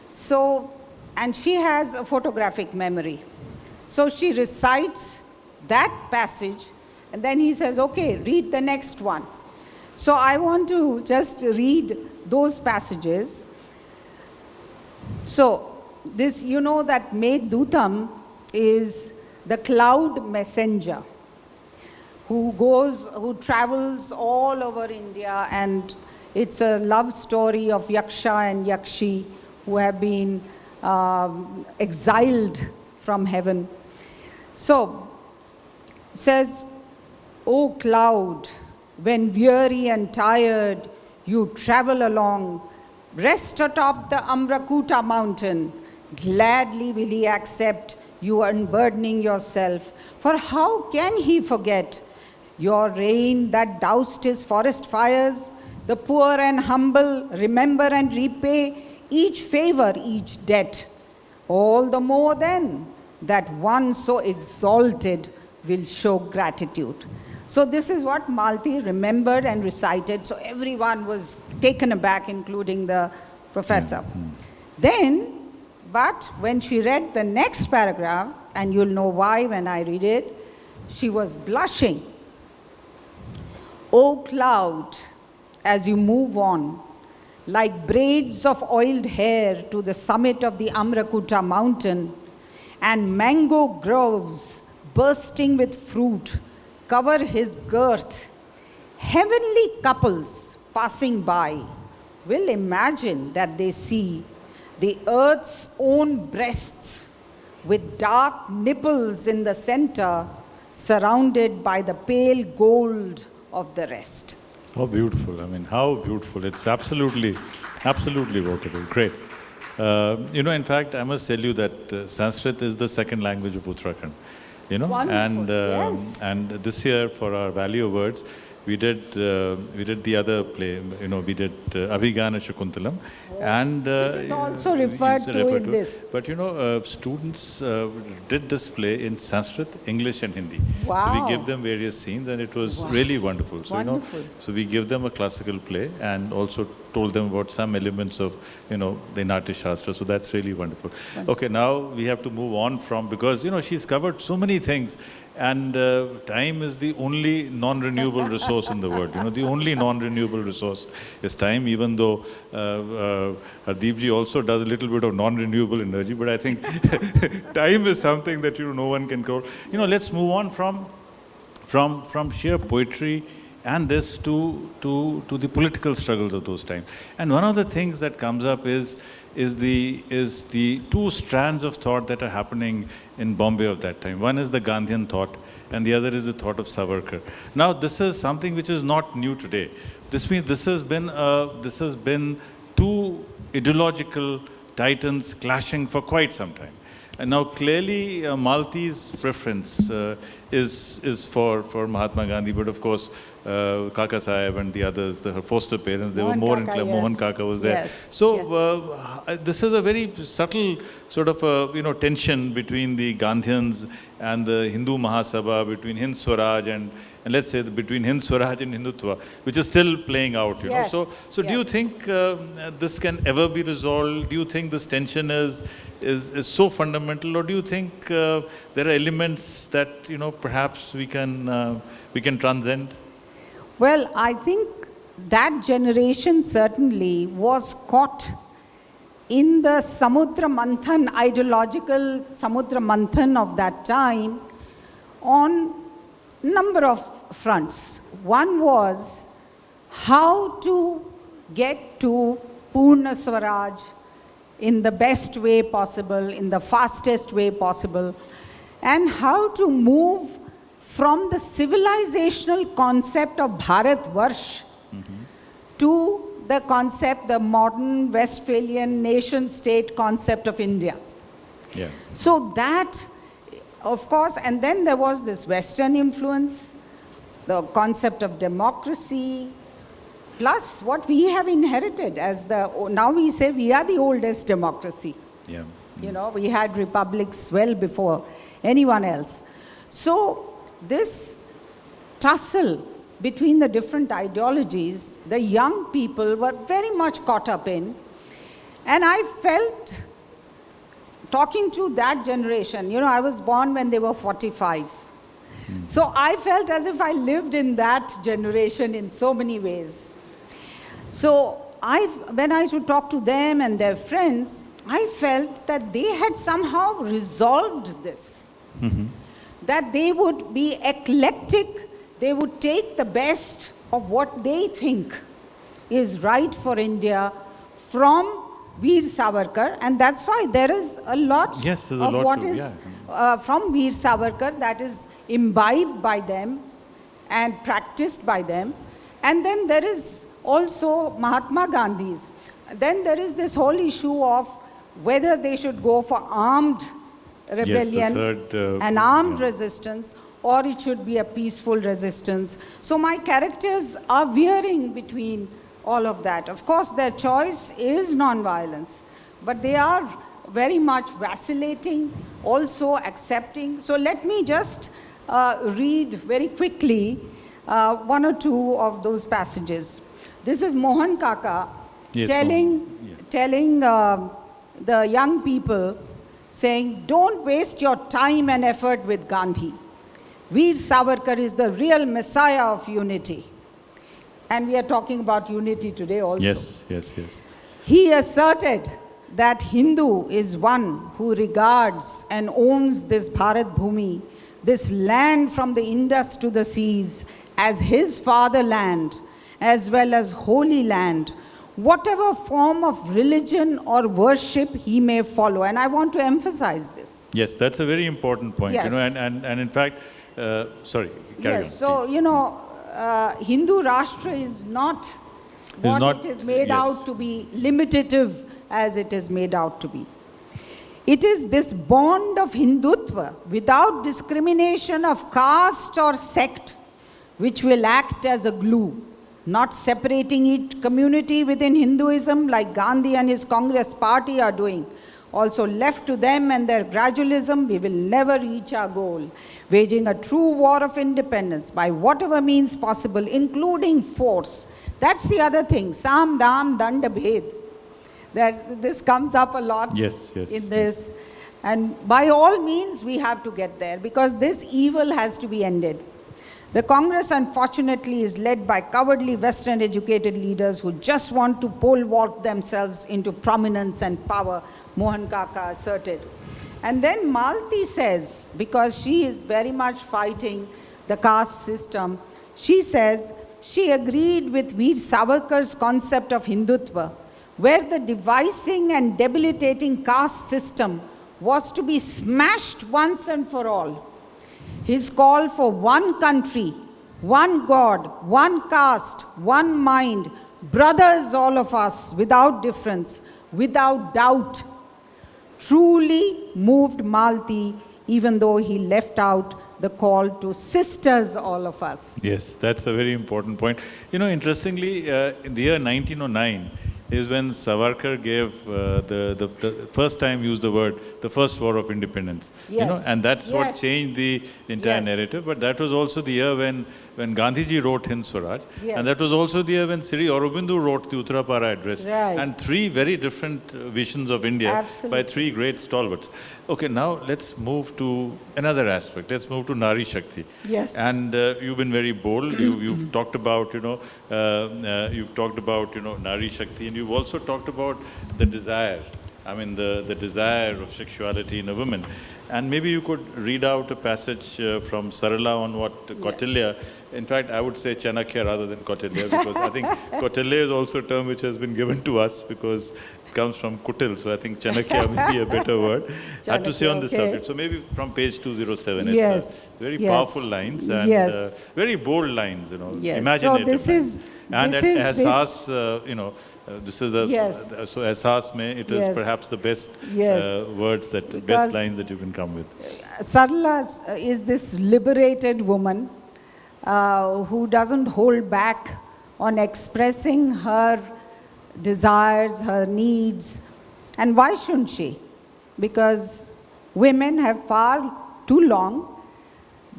So, and she has a photographic memory. So she recites that passage and then he says, okay, read the next one. So I want to just read those passages. So this, that Meghduttam is the cloud messenger who travels all over India and It's a love story of Yaksha and Yakshi who have been exiled from heaven. So, it says, O cloud, when weary and tired you travel along, rest atop the Amrakuta mountain, gladly will he accept you unburdening yourself. For how can he forget your rain that doused his forest fires? The poor and humble remember and repay each favor, each debt. All the more then that one so exalted will show gratitude. So this is what Malti remembered and recited. So everyone was taken aback, including the professor. Then, but when she read the next paragraph, and you'll know why when I read it, she was blushing. O cloud, as you move on, like braids of oiled hair to the summit of the Amrakuta mountain, and mango groves bursting with fruit cover his girth, heavenly couples passing by will imagine that they see the earth's own breasts with dark nipples in the center, surrounded by the pale gold of the rest.
How beautiful. I mean, how beautiful. It's absolutely, absolutely workable. Great. In fact, I must tell you that Sanskrit is the second language of Uttarakhand.
Wonderful, yes.
And this year for our Value Awards, we did the other play, we did Abhigana Shakuntalam, and
Which is also referred to in this.
But students did this play in Sanskrit, English, and Hindi.
Wow.
So we give them various scenes, and it was really wonderful. So
Wonderful.
so we give them a classical play, and also told them about some elements of the Natya Shastra. So that's really wonderful. Okay, now we have to move on from, because she's covered so many things. And time is the only non-renewable resource in the world. The only non-renewable resource is time, even though Hardeepji also does a little bit of non-renewable energy. But I think time is something that no one can control. Let's move on from sheer poetry and this to the political struggles of those times. And one of the things that comes up is the two strands of thought that are happening in Bombay of that time. One is the Gandhian thought, and the other is the thought of Savarkar. Now, this is something which is not new today. This means this has been two ideological titans clashing for quite some time. And now clearly Malti's preference is for Mahatma Gandhi, but of course Kaka Sahib and the others, her foster parents, they were more inclined.
Yes.
Mohan Kaka was there.
Yes.
So this is a very subtle sort of tension between the Gandhians and the Hindu Mahasabha, between Hind Swaraj and let's say between Hind Swaraj and Hindutva, which is still playing out.
Yes.
So do you think this can ever be resolved? Do you think this tension is so fundamental, or do you think there are elements that perhaps we can transcend?
Well, I think that generation certainly was caught in the Samudra Manthan, ideological Samudra Manthan of that time on number of fronts. One was how to get to Purna Swaraj in the best way possible, in the fastest way possible, and how to move from the civilizational concept of Bharat Varsh to the concept, the modern Westphalian nation-state concept of India.
Yeah.
So that, of course, and then there was this Western influence, the concept of democracy, plus what we have inherited as now we say we are the oldest democracy.
Yeah.
We had republics well before anyone else. So this tussle between the different ideologies, the young people were very much caught up in. And I felt, talking to that generation, I was born when they were 45. So I felt as if I lived in that generation in so many ways. So when I used to talk to them and their friends, I felt that they had somehow resolved this. That they would be eclectic, they would take the best of what they think is right for India from Veer Savarkar, and that's why there is a lot
Yes, there's a
of
lot
what
to-
is
yeah.
from Veer Savarkar that is imbibed by them and practiced by them. And then there is also Mahatma Gandhi's. Then there is this whole issue of whether they should go for armed rebellion
third,
and armed
yeah.
resistance, or it should be a peaceful resistance. So my characters are veering between all of that. Of course, their choice is non-violence, but they are very much vacillating, also accepting. So let me just read very quickly one or two of those passages. This is Mohan Kaka
Yes,
telling,
Mohan. Yeah.
telling the young people, saying, don't waste your time and effort with Gandhi. Veer Savarkar is the real messiah of unity. And we are talking about unity today also.
Yes, yes, yes.
He asserted that Hindu is one who regards and owns this Bharat Bhumi, this land from the Indus to the seas, as his fatherland, as well as holy land, whatever form of religion or worship he may follow. And I want to emphasize this.
Yes, that's a very important point.
Yes.
You know, and in fact, sorry, carry on.
Yes, so,
please.
you know, Hindu Rashtra is not what
not-
it is made
yes.
out to be, limitative as it is made out to be. It is this bond of Hindutva without discrimination of caste or sect which will act as a glue, not separating each community within Hinduism like Gandhi and his Congress party are doing. Also left to them and their gradualism, we will never reach our goal. Waging a true war of independence by whatever means possible, including force. That's the other thing, Sam, Dam, Danda, Bhed. This comes up a lot
Yes, yes,
in this. And by all means, we have to get there because this evil has to be ended. The Congress, unfortunately, is led by cowardly Western educated leaders who just want to pole vault themselves into prominence and power, Mohan Kaka asserted. And then Malti says, because she is very much fighting the caste system, she says she agreed with Veer Savarkar's concept of Hindutva, where the devising and debilitating caste system was to be smashed once and for all. His call for one country, one God, one caste, one mind, brothers all of us, without difference, without doubt, truly moved Malti, even though he left out the call to sisters all of us.
Yes, that's a very important point. You know, interestingly, in the year 1909 is when Savarkar gave the first time used the word, the first war of independence. You know,
Yes.
and that's what
Yes.
changed the entire
Yes.
narrative. But that was also the year when Gandhiji wrote Hind Swaraj.
Yes.
And that was also the year when Sri Aurobindo wrote the Uttarapara Address.
Right.
And three very different visions of India
Absolutely.
by three great stalwarts. Okay, now let's move to another aspect. Let's move to Nari Shakti.
Yes.
And you've been very bold. You've talked about, Nari Shakti, and you've also talked about the desire. I mean, the desire of sexuality in a woman. And maybe you could read out a passage from Sarala on what Kautilya, in fact, I would say Chanakya rather than Kautilya, because I think Kautilya is also a term which has been given to us because it comes from Kutil, so I think Chanakya may be a better word. I have to say on this
okay.
subject. So maybe from page 207,
Yes,
it's very
yes.
powerful lines and
Yes.
very bold lines,
Yes.
imaginative
So this
lines.
is-
And
this
at
is this-
Ehsaas, this is a,
Yes.
so Ehsaas mein, it is
Yes.
perhaps the best
Yes.
words, best
Because-
lines that you can come with.
Sarla is this liberated woman who doesn't hold back on expressing her desires, her needs. And why shouldn't she? Because women have far too long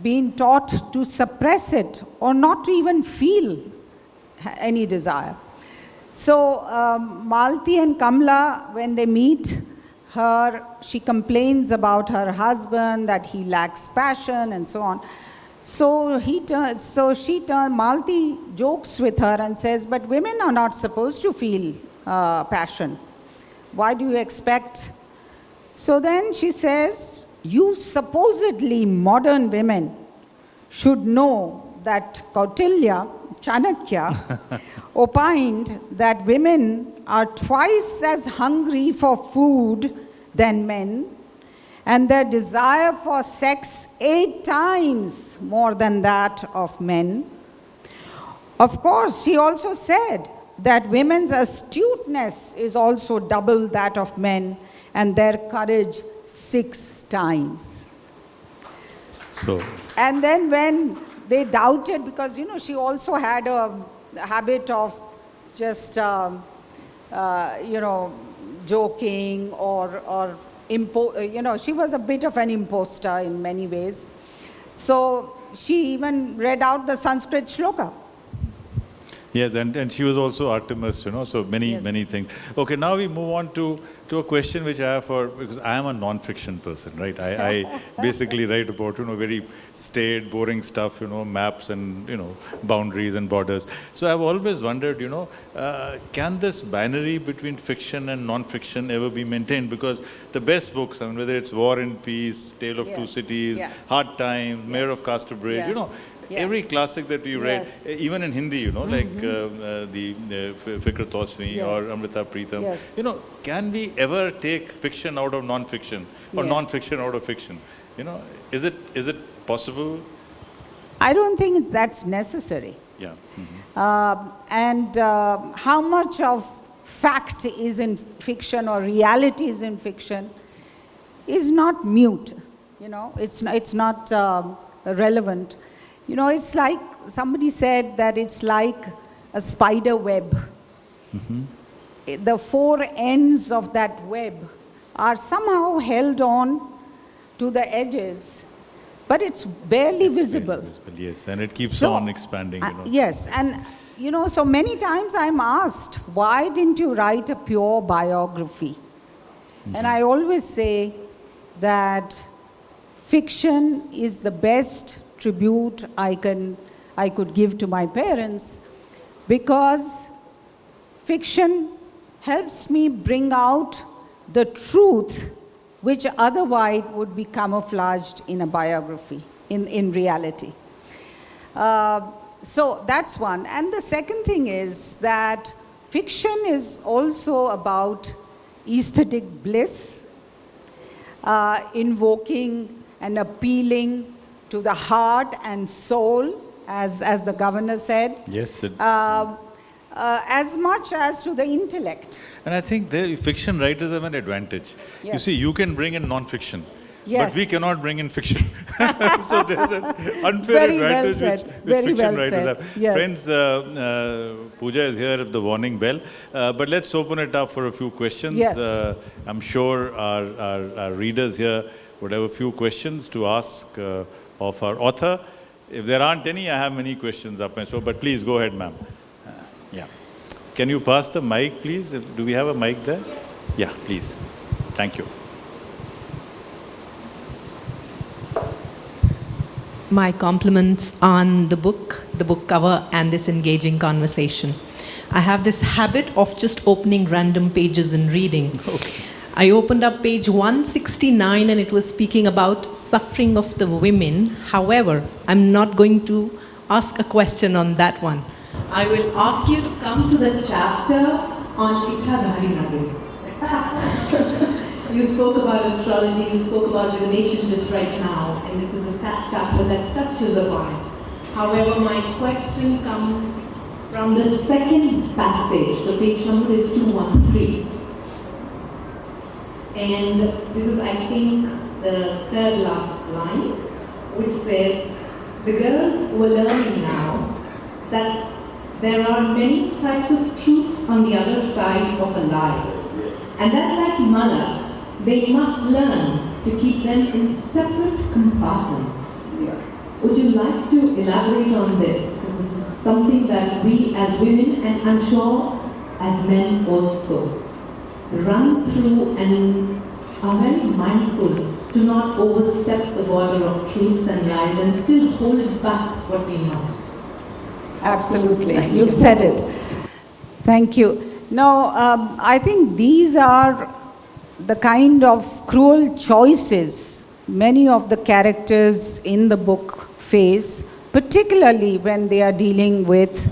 been taught to suppress it or not to even feel any desire. So Malti and Kamala, when they meet her, she complains about her husband, that he lacks passion and so on. So Malti jokes with her and says, but women are not supposed to feel passion. Why do you expect? So then she says, you supposedly modern women should know that Kautilya, Chanakya, opined that women are twice as hungry for food than men, and their desire for sex 8 times more than that of men. Of course, he also said that women's astuteness is also double that of men, and their courage 6 times.
So,
And then when they doubted, because she also had a habit of just joking or she was a bit of an imposter in many ways. So she even read out the Sanskrit shloka.
yes, and she was also Artemis, so many things. Okay, now we move on to a question which I have because I am a non-fiction person, right? I basically write about, very staid, boring stuff, maps and, boundaries and borders. So I've always wondered, can this binary between fiction and non-fiction ever be maintained? Because the best books, whether it's War and Peace, Tale of Two Cities, Hard Times, Mayor of Casterbridge, every classic that we read, even in Hindi, like the Fikr Tosmi or Amrita Preetham, can we ever take fiction out of non-fiction or non-fiction out of fiction? Is it possible?
I don't think that's necessary.
Yeah.
And how much of fact is in fiction or reality is in fiction is not mute. It's not relevant. It's like somebody said that it's like a spider web. The 4 ends of that web are somehow held on to the edges, but it's barely visible.
Yes, and it keeps on expanding.
Yes, and so many times I'm asked, why didn't you write a pure biography? And I always say that fiction is the best tribute I could give to my parents, because fiction helps me bring out the truth which otherwise would be camouflaged in a biography, in reality. So that's one. And the second thing is that fiction is also about aesthetic bliss, invoking and appealing to the heart and soul, as the governor said.
Yes.
As much as to the intellect.
And I think the fiction writers have an advantage.
Yes.
You see, you can bring in non-fiction,
Yes.
but we cannot bring in fiction. So there's an unfair
Very well
advantage
said.
which
Very
fiction
well
writers
said.
have.
Yes.
Friends, Pooja is here at the warning bell, but let's open it up for a few questions.
Yes.
I'm sure our readers here would have a few questions to ask of our author. If there aren't any, I have many questions up my sleeve, but please go ahead, ma'am. Yeah. Can you pass the mic, please? Do we have a mic there? Yeah, please. Thank you.
My compliments on the book cover, and this engaging conversation. I have this habit of just opening random pages and reading.
Okay.
I opened up page 169 and it was speaking about suffering of the women. However, I'm not going to ask a question on that one. I will ask you to come to the chapter on Isha. You spoke about astrology, you spoke about divination just right now, and this is a chapter that touches upon it. However, my question comes from the second passage. The page number is 213. And this is, I think, the third last line, which says, the girls were learning now that there are many types of truths on the other side of a lie. And that, like Malla, they must learn to keep them in separate compartments. Would you like to elaborate on this? Because this is something that we as women, and I'm sure as men also, run through and are very mindful to not overstep the border of truths and lies and still hold back what we must.
Absolutely.
Thank
You've
you.
said it. Thank you. No, I think these are the kind of cruel choices many of the characters in the book face, particularly when they are dealing with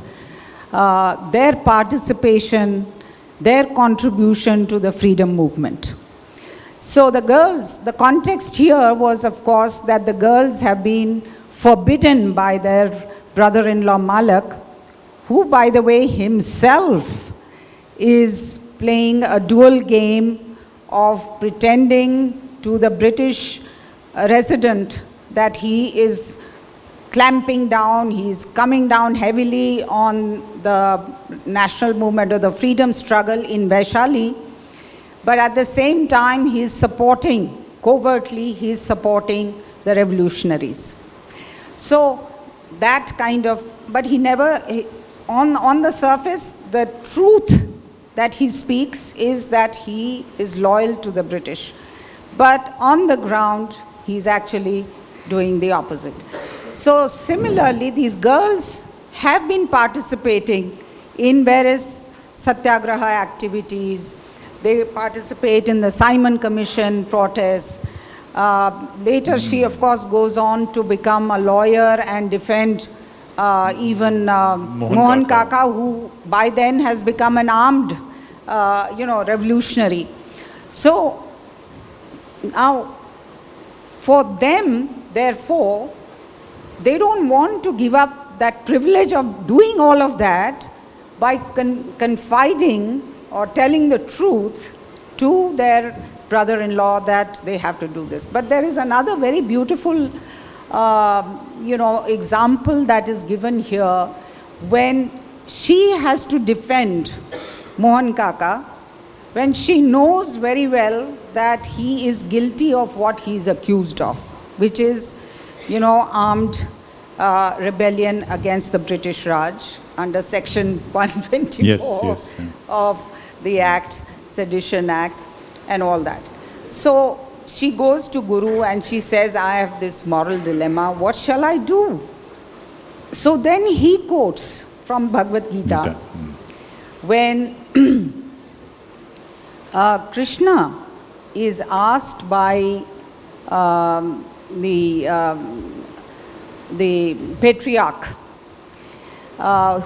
their participation, their contribution to the freedom movement. So the girls, the context here was, of course, that the girls have been forbidden by their brother-in-law Malak, who, by the way, himself is playing a dual game of pretending to the British resident that he is clamping down, he's coming down heavily on the national movement or the freedom struggle in Vaishali, but at the same time he's supporting, covertly he's supporting the revolutionaries. So that kind of, but he never, on the surface, the truth that he speaks is that he is loyal to the British. But on the ground, he's actually doing the opposite. So similarly, these girls have been participating in various satyagraha activities. They participate in the Simon Commission protests. Later, she, of course, goes on to become a lawyer and defend even Mohan Kaka, who by then has become an armed, revolutionary. So now, for them, therefore, they don't want to give up that privilege of doing all of that by confiding or telling the truth to their brother-in-law that they have to do this. But there is another very beautiful, example that is given here when she has to defend Mohan Kaka, when she knows very well that he is guilty of what he is accused of, which is, armed rebellion against the British Raj under Section 124 of the Act, Sedition Act, and all that. So she goes to Guru and she says, I have this moral dilemma, what shall I do? So then he quotes from Bhagavad Gita, when Krishna is asked by the patriarch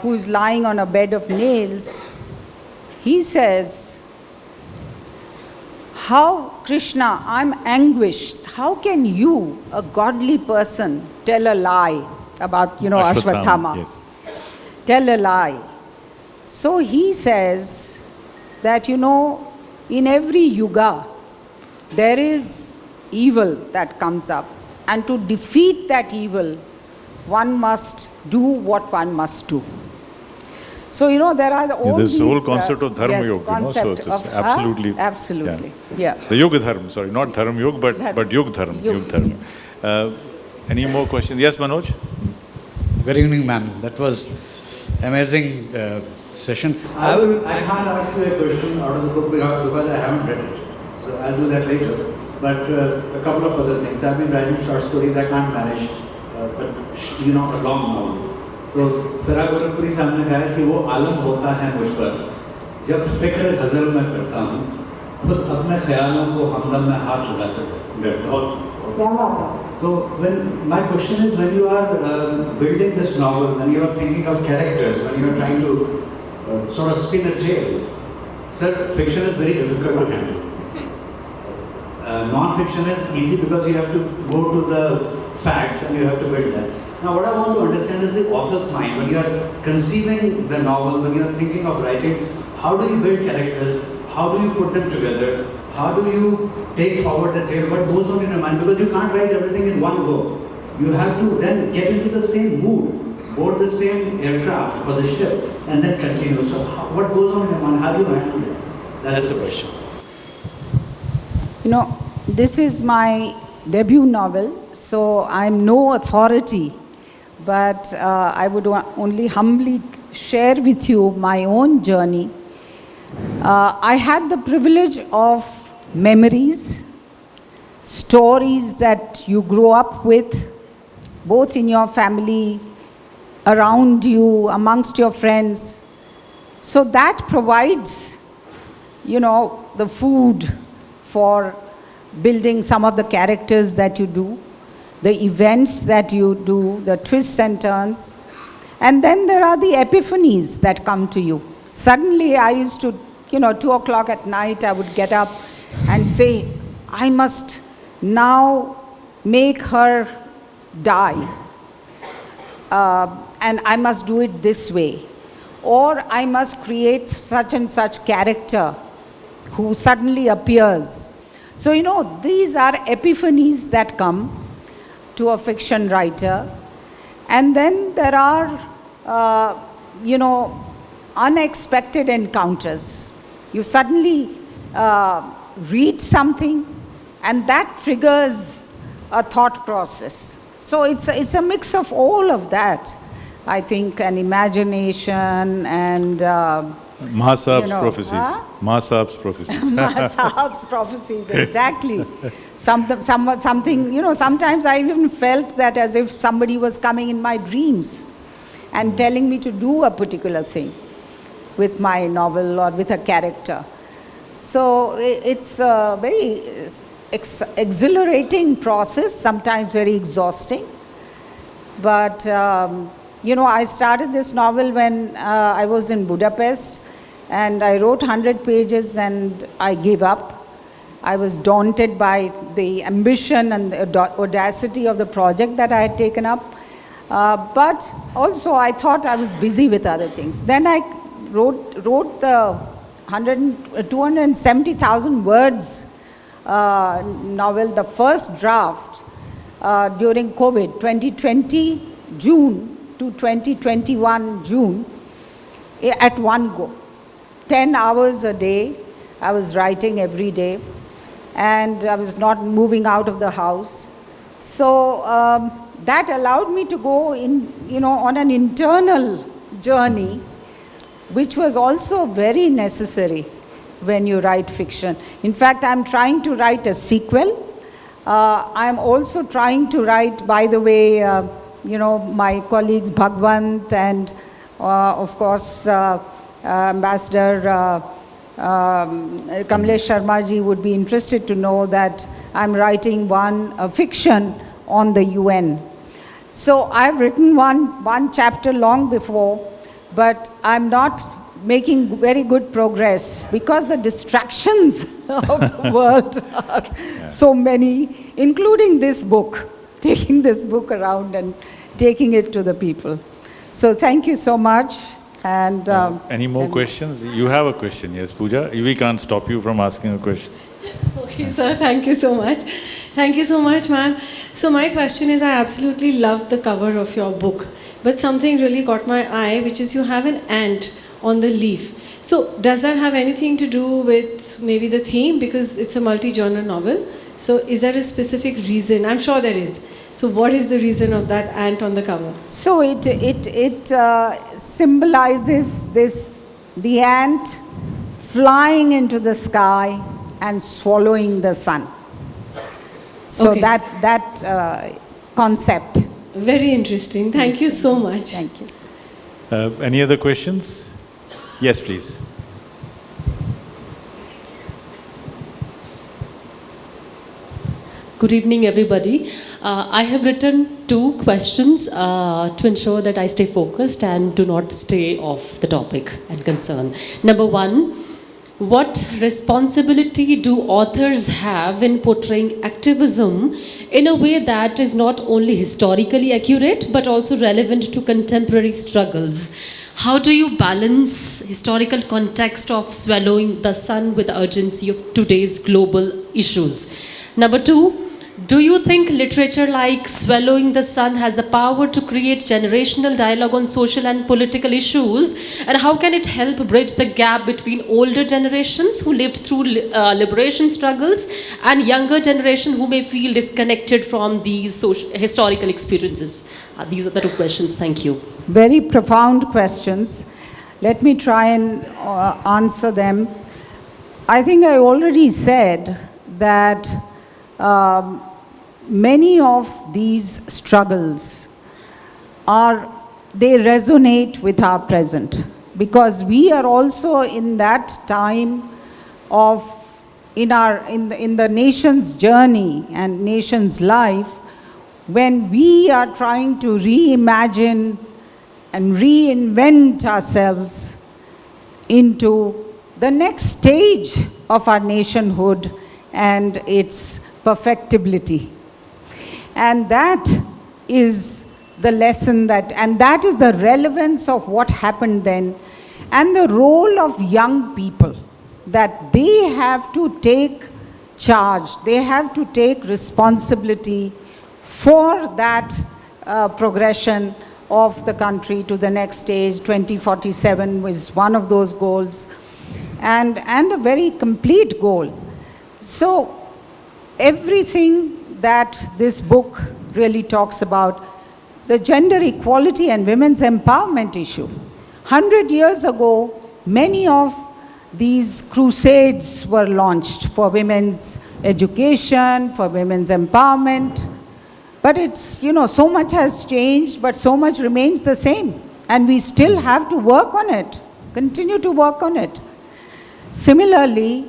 who is lying on a bed of nails, he says, how, Krishna, I'm anguished. How can you, a godly person, tell a lie about, Ashwatthama?
Yes.
Tell a lie. So he says that, in every yuga, there is evil that comes up. And to defeat that evil, one must do what one must do. So, there are all
this
these...
whole concept of Dharma
yes,
Yoga,
concept
so it's
of,
absolutely...
absolutely, yeah.
The Yoga Dharma, sorry, not Dharma Yoga, but Yoga Dharma.
Yoga.
Any more questions? Yes, Manoj?
Good evening, ma'am. That was amazing session. I can't ask you a question out of the book because I haven't read it. So I'll do that later. But a couple of other things. I've been writing short stories. I can't manage, but a long novel. तो फिरा गोरखपुरी साहब ने कहा कि वो आलम होता है मुझ पर जब फिक्र गजल में करता हूँ खुद अपने ख्यालों को हमदम में हाथ लगाकर बैठता हूँ. So my question is, when you are building this novel, when you are thinking of characters, when you are trying to sort of spin a tale, sir, fiction is very difficult to handle. Non-fiction is easy because you have to go to the facts and you have to build that. Now what I want to understand is the author's mind. When you are conceiving the novel, when you are thinking of writing, how do you build characters? How do you put them together? How do you take forward the tale? What goes on in your mind? Because you can't write everything in one go. You have to then get into the same mood, board the same aircraft for the ship, and then continue. So what goes on in your mind? How do you handle it? That's the question.
This is my debut novel, so I'm no authority, but I would only humbly share with you my own journey. I had the privilege of memories, stories that you grow up with, both in your family, around you, amongst your friends. So that provides, the food for building some of the characters that you do. the events that you do, the twists and turns. And then there are the epiphanies that come to you. Suddenly I used to, 2 o'clock at night, I would get up and say, I must now make her die. And I must do it this way. Or I must create such and such character who suddenly appears. So, these are epiphanies that come to a fiction writer. And then there are, unexpected encounters. You suddenly read something and that triggers a thought process. So it's a mix of all of that, I think, and imagination and...
Mahasaab's prophecies. Mahasaab's prophecies.
Mahasaab's prophecies, exactly. Something, sometimes I even felt that as if somebody was coming in my dreams and telling me to do a particular thing with my novel or with a character. So it's a very exhilarating process, sometimes very exhausting. But, I started this novel when I was in Budapest, and I wrote 100 pages and I gave up. I was daunted by the ambition and the audacity of the project that I had taken up. But also I thought I was busy with other things. Then I wrote the 270,000 words novel, the first draft, during COVID, 2020 June to 2021 June, at one go. 10 hours a day, I was writing every day, and I was not moving out of the house. So that allowed me to go on an internal journey, which was also very necessary when you write fiction. In fact, I'm trying to write a sequel. I'm also trying to write, by the way, my colleagues Bhagwant and, of course, Ambassador Kamalesh Sharma ji would be interested to know that I'm writing a fiction on the UN. So I've written one chapter long before, but I'm not making very good progress because the distractions of the world are so many, including this book, taking this book around and taking it to the people. So thank you so much. And
any more questions? You have a question, yes, Pooja? We can't stop you from asking a question.
Okay, sir, thank you so much. Thank you so much, ma'am. So my question is, I absolutely love the cover of your book, but something really caught my eye, which is you have an ant on the leaf. So does that have anything to do with maybe the theme? Because it's a multi-genre novel. So is there a specific reason? I'm sure there is. So what is the reason of that ant on the cover?
So it symbolizes the ant flying into the sky and swallowing the sun. So
Okay.
that concept.
Very interesting. Thank you so much.
Thank you.
Any other questions? Yes, please.
Good evening, everybody. I have written 2 questions to ensure that I stay focused and do not stay off the topic and concern. Number 1, what responsibility do authors have in portraying activism in a way that is not only historically accurate but also relevant to contemporary struggles? How do you balance historical context of swallowing the sun with the urgency of today's global issues? Number 2, do you think literature like Swallowing the Sun has the power to create generational dialogue on social and political issues? And how can it help bridge the gap between older generations who lived through liberation struggles and younger generation who may feel disconnected from these historical experiences? These are the 2 questions. Thank you.
Very profound questions. Let me try and answer them. I think I already said that many of these struggles they resonate with our present, because we are also in that time in the nation's journey and nation's life when we are trying to reimagine and reinvent ourselves into the next stage of our nationhood and its perfectibility. And that is the lesson and that is the relevance of what happened then, and the role of young people, that they have to take charge, they have to take responsibility for that progression of the country to the next stage. 2047 was one of those goals, and a very complete goal. So everything that this book really talks about, the gender equality and women's empowerment issue. 100 years ago, many of these crusades were launched for women's education, for women's empowerment. But it's, so much has changed, but so much remains the same. And we still have to work on it, continue to work on it. Similarly,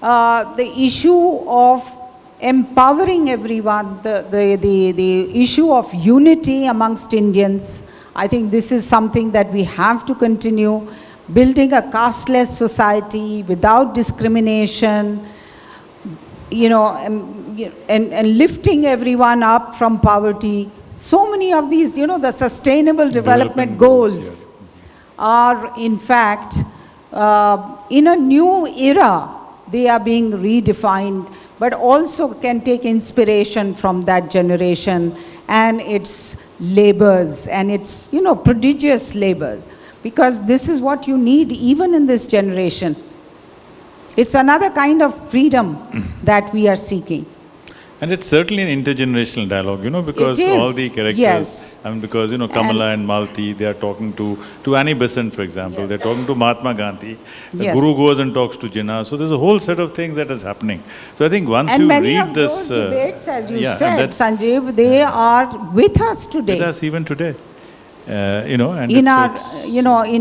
the issue of empowering everyone, the issue of unity amongst Indians, I think this is something that we have to continue. Building a casteless society without discrimination, and lifting everyone up from poverty. So many of these, the sustainable development goals are in fact, in a new era, they are being redefined, but also can take inspiration from that generation and its labors and its, prodigious labors. Because this is what you need even in this generation. It's another kind of freedom that we are seeking.
And it's certainly an intergenerational dialogue, because all the characters,
yes.
Because, Kamala and Malti, they are talking to Annie Besant, for example, they're talking to Mahatma Gandhi, the Guru goes and talks to Jinnah, so there's a whole set of things that is happening. So I think once you read this...
And many of those debates, as you said, Sanjeev, they are with us today.
With us even today. And
in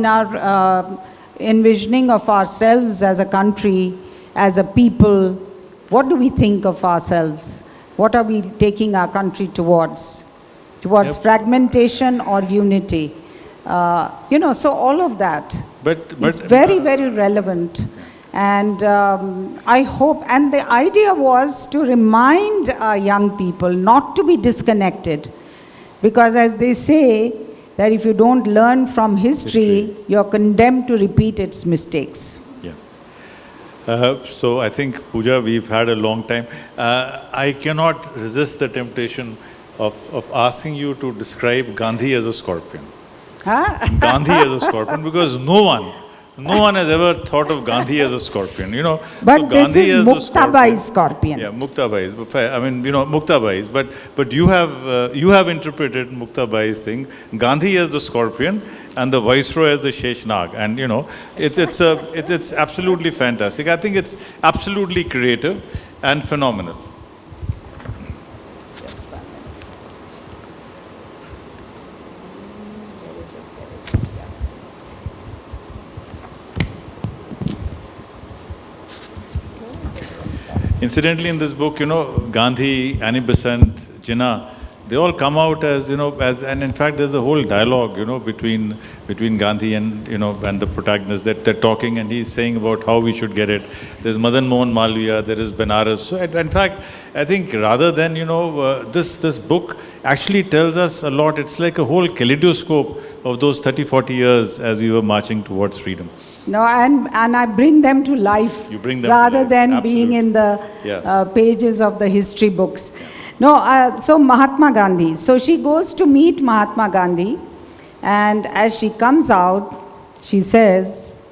our envisioning of ourselves as a country, as a people, what do we think of ourselves? What are we taking our country towards? Towards fragmentation or unity? So all of that is very, very relevant. And I hope, and the idea was to remind our young people not to be disconnected. Because as they say, that if you don't learn from history, you're condemned to repeat its mistakes.
Yeah. So I think, Pooja, we've had a long time. I cannot resist the temptation of asking you to describe Gandhi as a scorpion.
Huh?
Gandhi as a scorpion, because no one has ever thought of Gandhi as a scorpion,
But
so
this
Gandhi
is Muktabai's scorpion.
Yeah, Muktabai's. I mean, Muktabai's. But you have interpreted Muktabai's thing. Gandhi as the scorpion and the Viceroy as the Sheshnag. And, it's absolutely fantastic. I think it's absolutely creative and phenomenal. Incidentally, in this book, Gandhi, Annie Besant, Jinnah, they all come out as, and in fact, there's a whole dialogue, between Gandhi and, and the protagonist, that they're talking, and he's saying about how we should get it. There's Madan Mohan Malviya, there is Benares. So, in fact, I think rather than, this book actually tells us a lot. It's like a whole kaleidoscope of those 30, 40 years as we were marching towards freedom.
No, and I bring them to life.
You bring them
rather
to life.
than
Absolutely.
being in the pages of the history books.
Yeah.
No, so Mahatma Gandhi. So she goes to meet Mahatma Gandhi, and as she comes out, she says,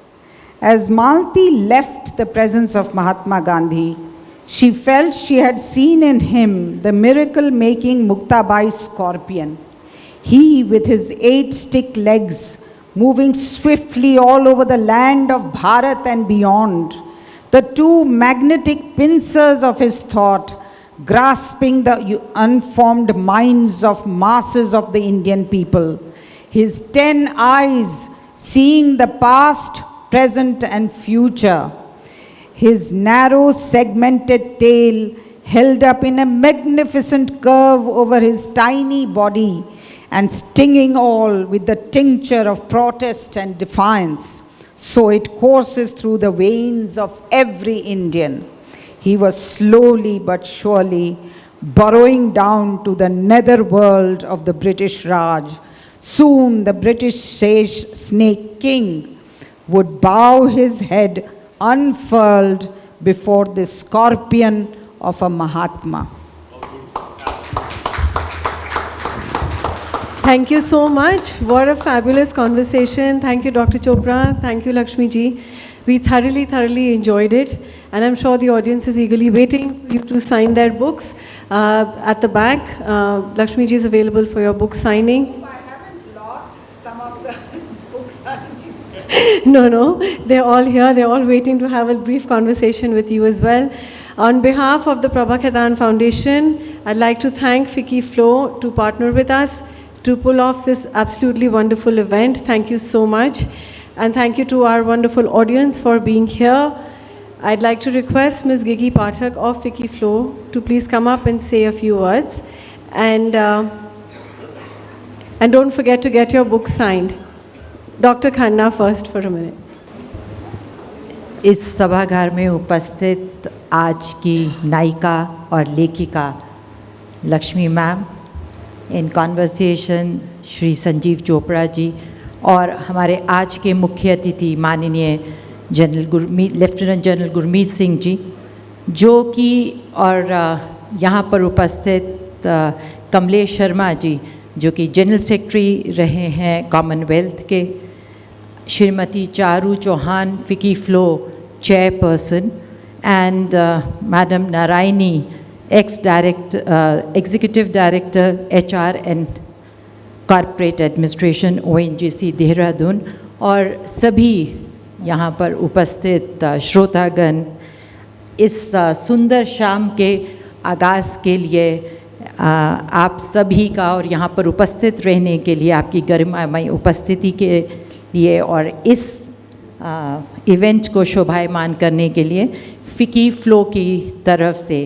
as Malti left the presence of Mahatma Gandhi, she felt she had seen in him the miracle-making Muktabai scorpion. He, with his 8 stick legs, moving swiftly all over the land of Bharat and beyond, the 2 magnetic pincers of his thought, grasping the unformed minds of masses of the Indian people, his 10 eyes seeing the past, present and future, his narrow segmented tail held up in a magnificent curve over his tiny body and stinging all with the tincture of protest and defiance. So it courses through the veins of every Indian. He was slowly but surely burrowing down to the nether world of the British Raj. Soon the British snake king would bow his head unfurled before the scorpion of a Mahatma.
Thank you so much. What a fabulous conversation. Thank you, Dr. Chopra. Thank you, Lakshmi ji. We thoroughly enjoyed it. And I'm sure the audience is eagerly waiting for you to sign their books. At the back, Lakshmi ji is available for your book signing.
I haven't lost some of the books.
No, they're all here. They're all waiting to have a brief conversation with you as well. On behalf of the Prabha Khaitan Foundation, I'd like to thank FICCI Flow to partner with us to pull off this absolutely wonderful event. Thank you so much. And thank you to our wonderful audience for being here. I'd like to request Ms. Gigi Pathak of FICCI Flow to please come up and say a few words. And don't forget to get your book signed. Dr. Khanna first for a minute.
इस सभागार में उपस्थित आज की नायिका और लेखिका Lakshmi ma'am, in conversation Shri Sanjeev Chopra ji और हमारे आज के मुख्य अतिथि माननीय लेफ्टिनेंट जनरल गुरमीत सिंह जी, जो कि और यहाँ पर उपस्थित कमलेश शर्मा जी, जो कि जनरल सेक्रेटरी रहे हैं कॉमनवेल्थ के, Shrimati Charu Chauhan FICCI Flow Chairperson, and Madam Narayani, Executive Director HR and Corporate Administration ONGC Dehradun, और सभी यहाँ पर उपस्थित श्रोतागण, इस सुंदर शाम के आगाज़ के लिए आप सभी का और यहाँ पर उपस्थित रहने के लिए, आपकी गरिमामय उपस्थिति के लिए और इस इवेंट को शोभायमान करने के लिए FICCI Flow की तरफ से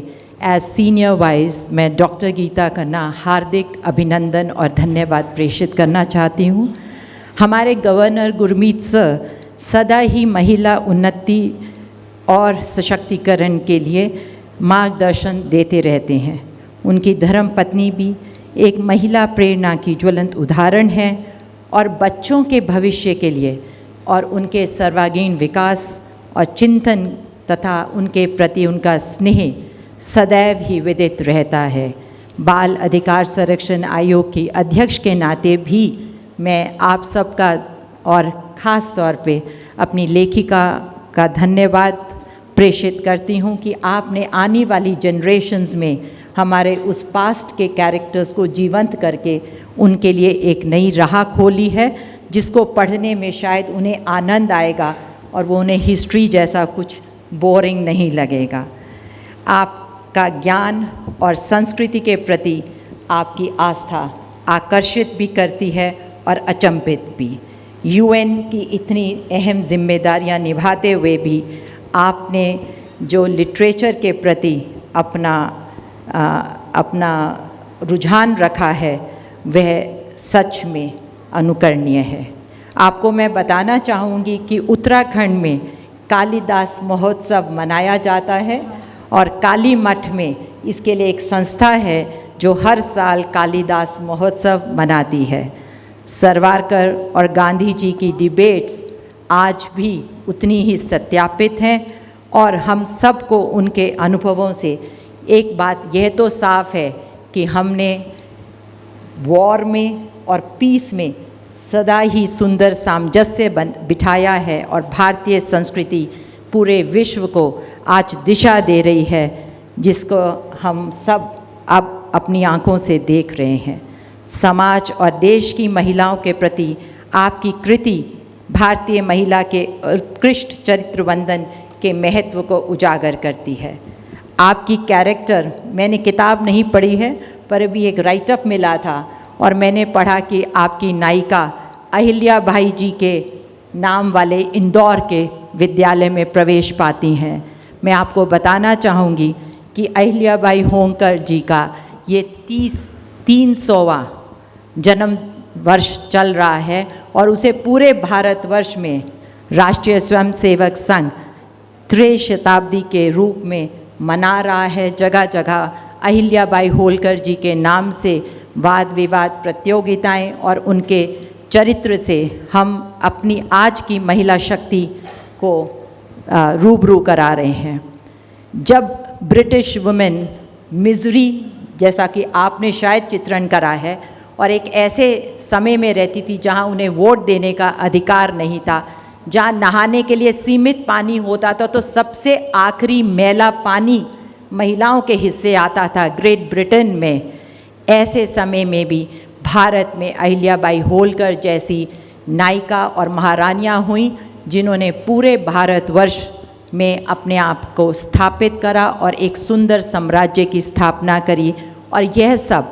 एज सीनियर वाइस मैं डॉक्टर गीता खन्ना हार्दिक अभिनंदन और धन्यवाद प्रेषित करना चाहती हूँ। हमारे गवर्नर गुरमीत सर सदा ही महिला उन्नति और सशक्तिकरण के लिए मार्गदर्शन देते रहते हैं। उनकी धर्मपत्नी भी एक महिला प्रेरणा की ज्वलंत उदाहरण है और बच्चों के भविष्य के लिए और उनके सर्वांगीण विकास और चिंतन तथा उनके प्रति उनका स्नेह सदैव ही विदित रहता है। बाल अधिकार संरक्षण आयोग की अध्यक्ष के नाते भी मैं आप सबका और ख़ास तौर पे अपनी लेखिका का धन्यवाद प्रेषित करती हूँ कि आपने आने वाली जनरेशन्स में हमारे उस पास्ट के कैरेक्टर्स को जीवंत करके उनके लिए एक नई राह खोली है, जिसको पढ़ने में शायद उन्हें आनंद आएगा और वो उन्हें हिस्ट्री जैसा कुछ बोरिंग नहीं लगेगा। आपका ज्ञान और संस्कृति के प्रति आपकी आस्था आकर्षित भी करती है और अचंभित भी। UN की इतनी अहम जिम्मेदारियां निभाते हुए भी आपने जो लिटरेचर के प्रति अपना रुझान रखा है वह सच में अनुकरणीय है। आपको मैं बताना चाहूँगी कि उत्तराखंड में कालिदास महोत्सव मनाया जाता है और काली मठ में इसके लिए एक संस्था है जो हर साल कालिदास महोत्सव मनाती है। सावरकर और गांधी जी की डिबेट्स आज भी उतनी ही सत्यापित हैं और हम सबको उनके अनुभवों से एक बात यह तो साफ है कि हमने वॉर में और पीस में सदा ही सुंदर सामंजस्य बिठाया है और भारतीय संस्कृति पूरे विश्व को आज दिशा दे रही है, जिसको हम सब अब अपनी आंखों से देख रहे हैं। समाज और देश की महिलाओं के प्रति आपकी कृति भारतीय महिला के उत्कृष्ट चरित्र वंदन के महत्व को उजागर करती है। आपकी कैरेक्टर, मैंने किताब नहीं पढ़ी है पर अभी एक राइटअप मिला था और मैंने पढ़ा कि आपकी नायिका अहिल्या बाई जी के नाम वाले इंदौर के विद्यालय में प्रवेश पाती हैं। मैं आपको बताना चाहूँगी कि अहिल्याबाई होलकर जी का ये 300वां जन्म वर्ष चल रहा है और उसे पूरे भारतवर्ष में राष्ट्रीय स्वयंसेवक संघ 3 शताब्दी के रूप में मना रहा है। जगह जगह अहिल्याबाई होलकर जी के नाम से वाद विवाद प्रतियोगिताएं और उनके चरित्र से हम अपनी आज की महिला शक्ति को रूबरू करा रहे हैं। जब ब्रिटिश वुमेन मिजरी जैसा कि आपने शायद चित्रण करा है और एक ऐसे समय में रहती थी जहां उन्हें वोट देने का अधिकार नहीं था, जहां नहाने के लिए सीमित पानी होता था तो सबसे आखिरी मैला पानी महिलाओं के हिस्से आता था ग्रेट ब्रिटेन में, ऐसे समय में भी भारत में अहिल्याबाई होलकर जैसी नायिका और महारानियां हुई जिन्होंने पूरे भारतवर्ष में अपने आप को स्थापित करा और एक सुंदर साम्राज्य की स्थापना करी। और यह सब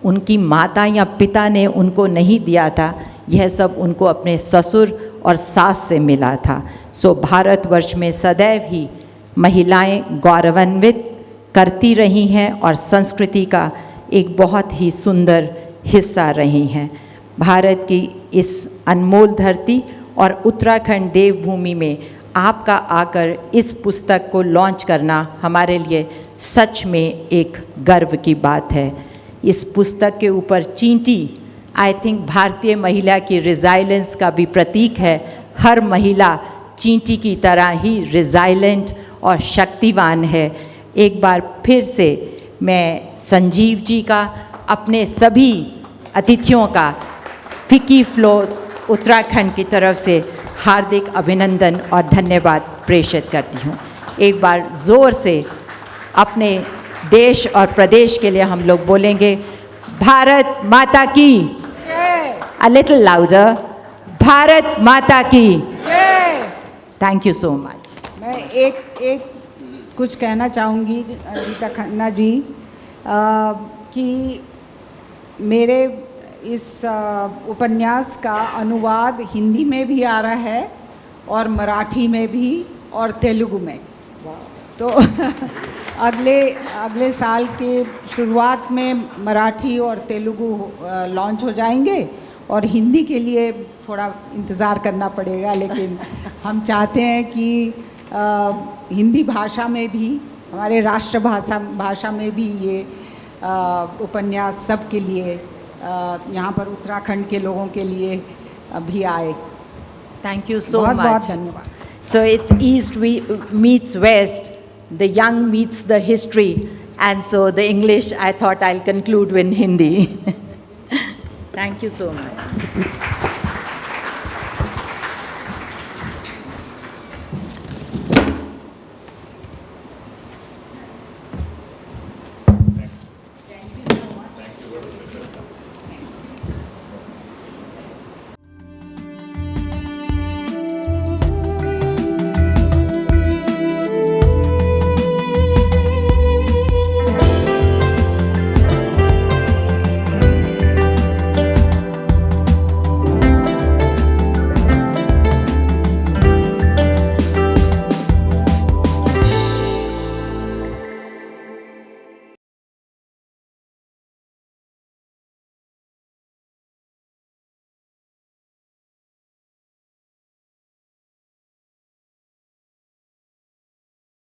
उनकी माता या पिता ने उनको नहीं दिया था, यह सब उनको अपने ससुर और सास से मिला था। सो भारतवर्ष में सदैव ही महिलाएं गौरवान्वित करती रही हैं और संस्कृति का एक बहुत ही सुंदर हिस्सा रही हैं। भारत की इस अनमोल धरती और उत्तराखंड देवभूमि में आपका आकर इस पुस्तक को लॉन्च करना हमारे लिए सच में एक गर्व की बात है। इस पुस्तक के ऊपर चींटी आई थिंक भारतीय महिला की रिजाइलेंस का भी प्रतीक है। हर महिला चींटी की तरह ही रिजाइलेंट और शक्तिवान है। एक बार फिर से मैं संजीव जी का, अपने सभी अतिथियों का फिक्की फ्लोर उत्तराखंड की तरफ से हार्दिक अभिनंदन और धन्यवाद प्रेषित करती हूँ। एक बार ज़ोर से अपने देश और प्रदेश के लिए हम लोग बोलेंगे, भारत माता की जय। अ लिटिल लाउडर, भारत माता की जय। Thank you so much.
मैं एक कुछ कहना चाहूँगी अनीता खन्ना जी कि मेरे इस उपन्यास का अनुवाद हिंदी में भी आ रहा है और मराठी में भी और तेलुगु में। तो अगले साल के शुरुआत में मराठी और तेलुगु लॉन्च हो जाएंगे और हिंदी के लिए थोड़ा इंतज़ार करना पड़ेगा, लेकिन हम चाहते हैं कि हिंदी भाषा में भी, हमारे राष्ट्रभाषा भाषा में भी ये उपन्यास सब के लिए, यहाँ पर उत्तराखंड के लोगों के लिए भी आए।
Thank you so much.
बहुत धन्यवाद।
So it's East meets West, the young meets the history, and so the English I thought I'll conclude with Hindi. Thank you so much.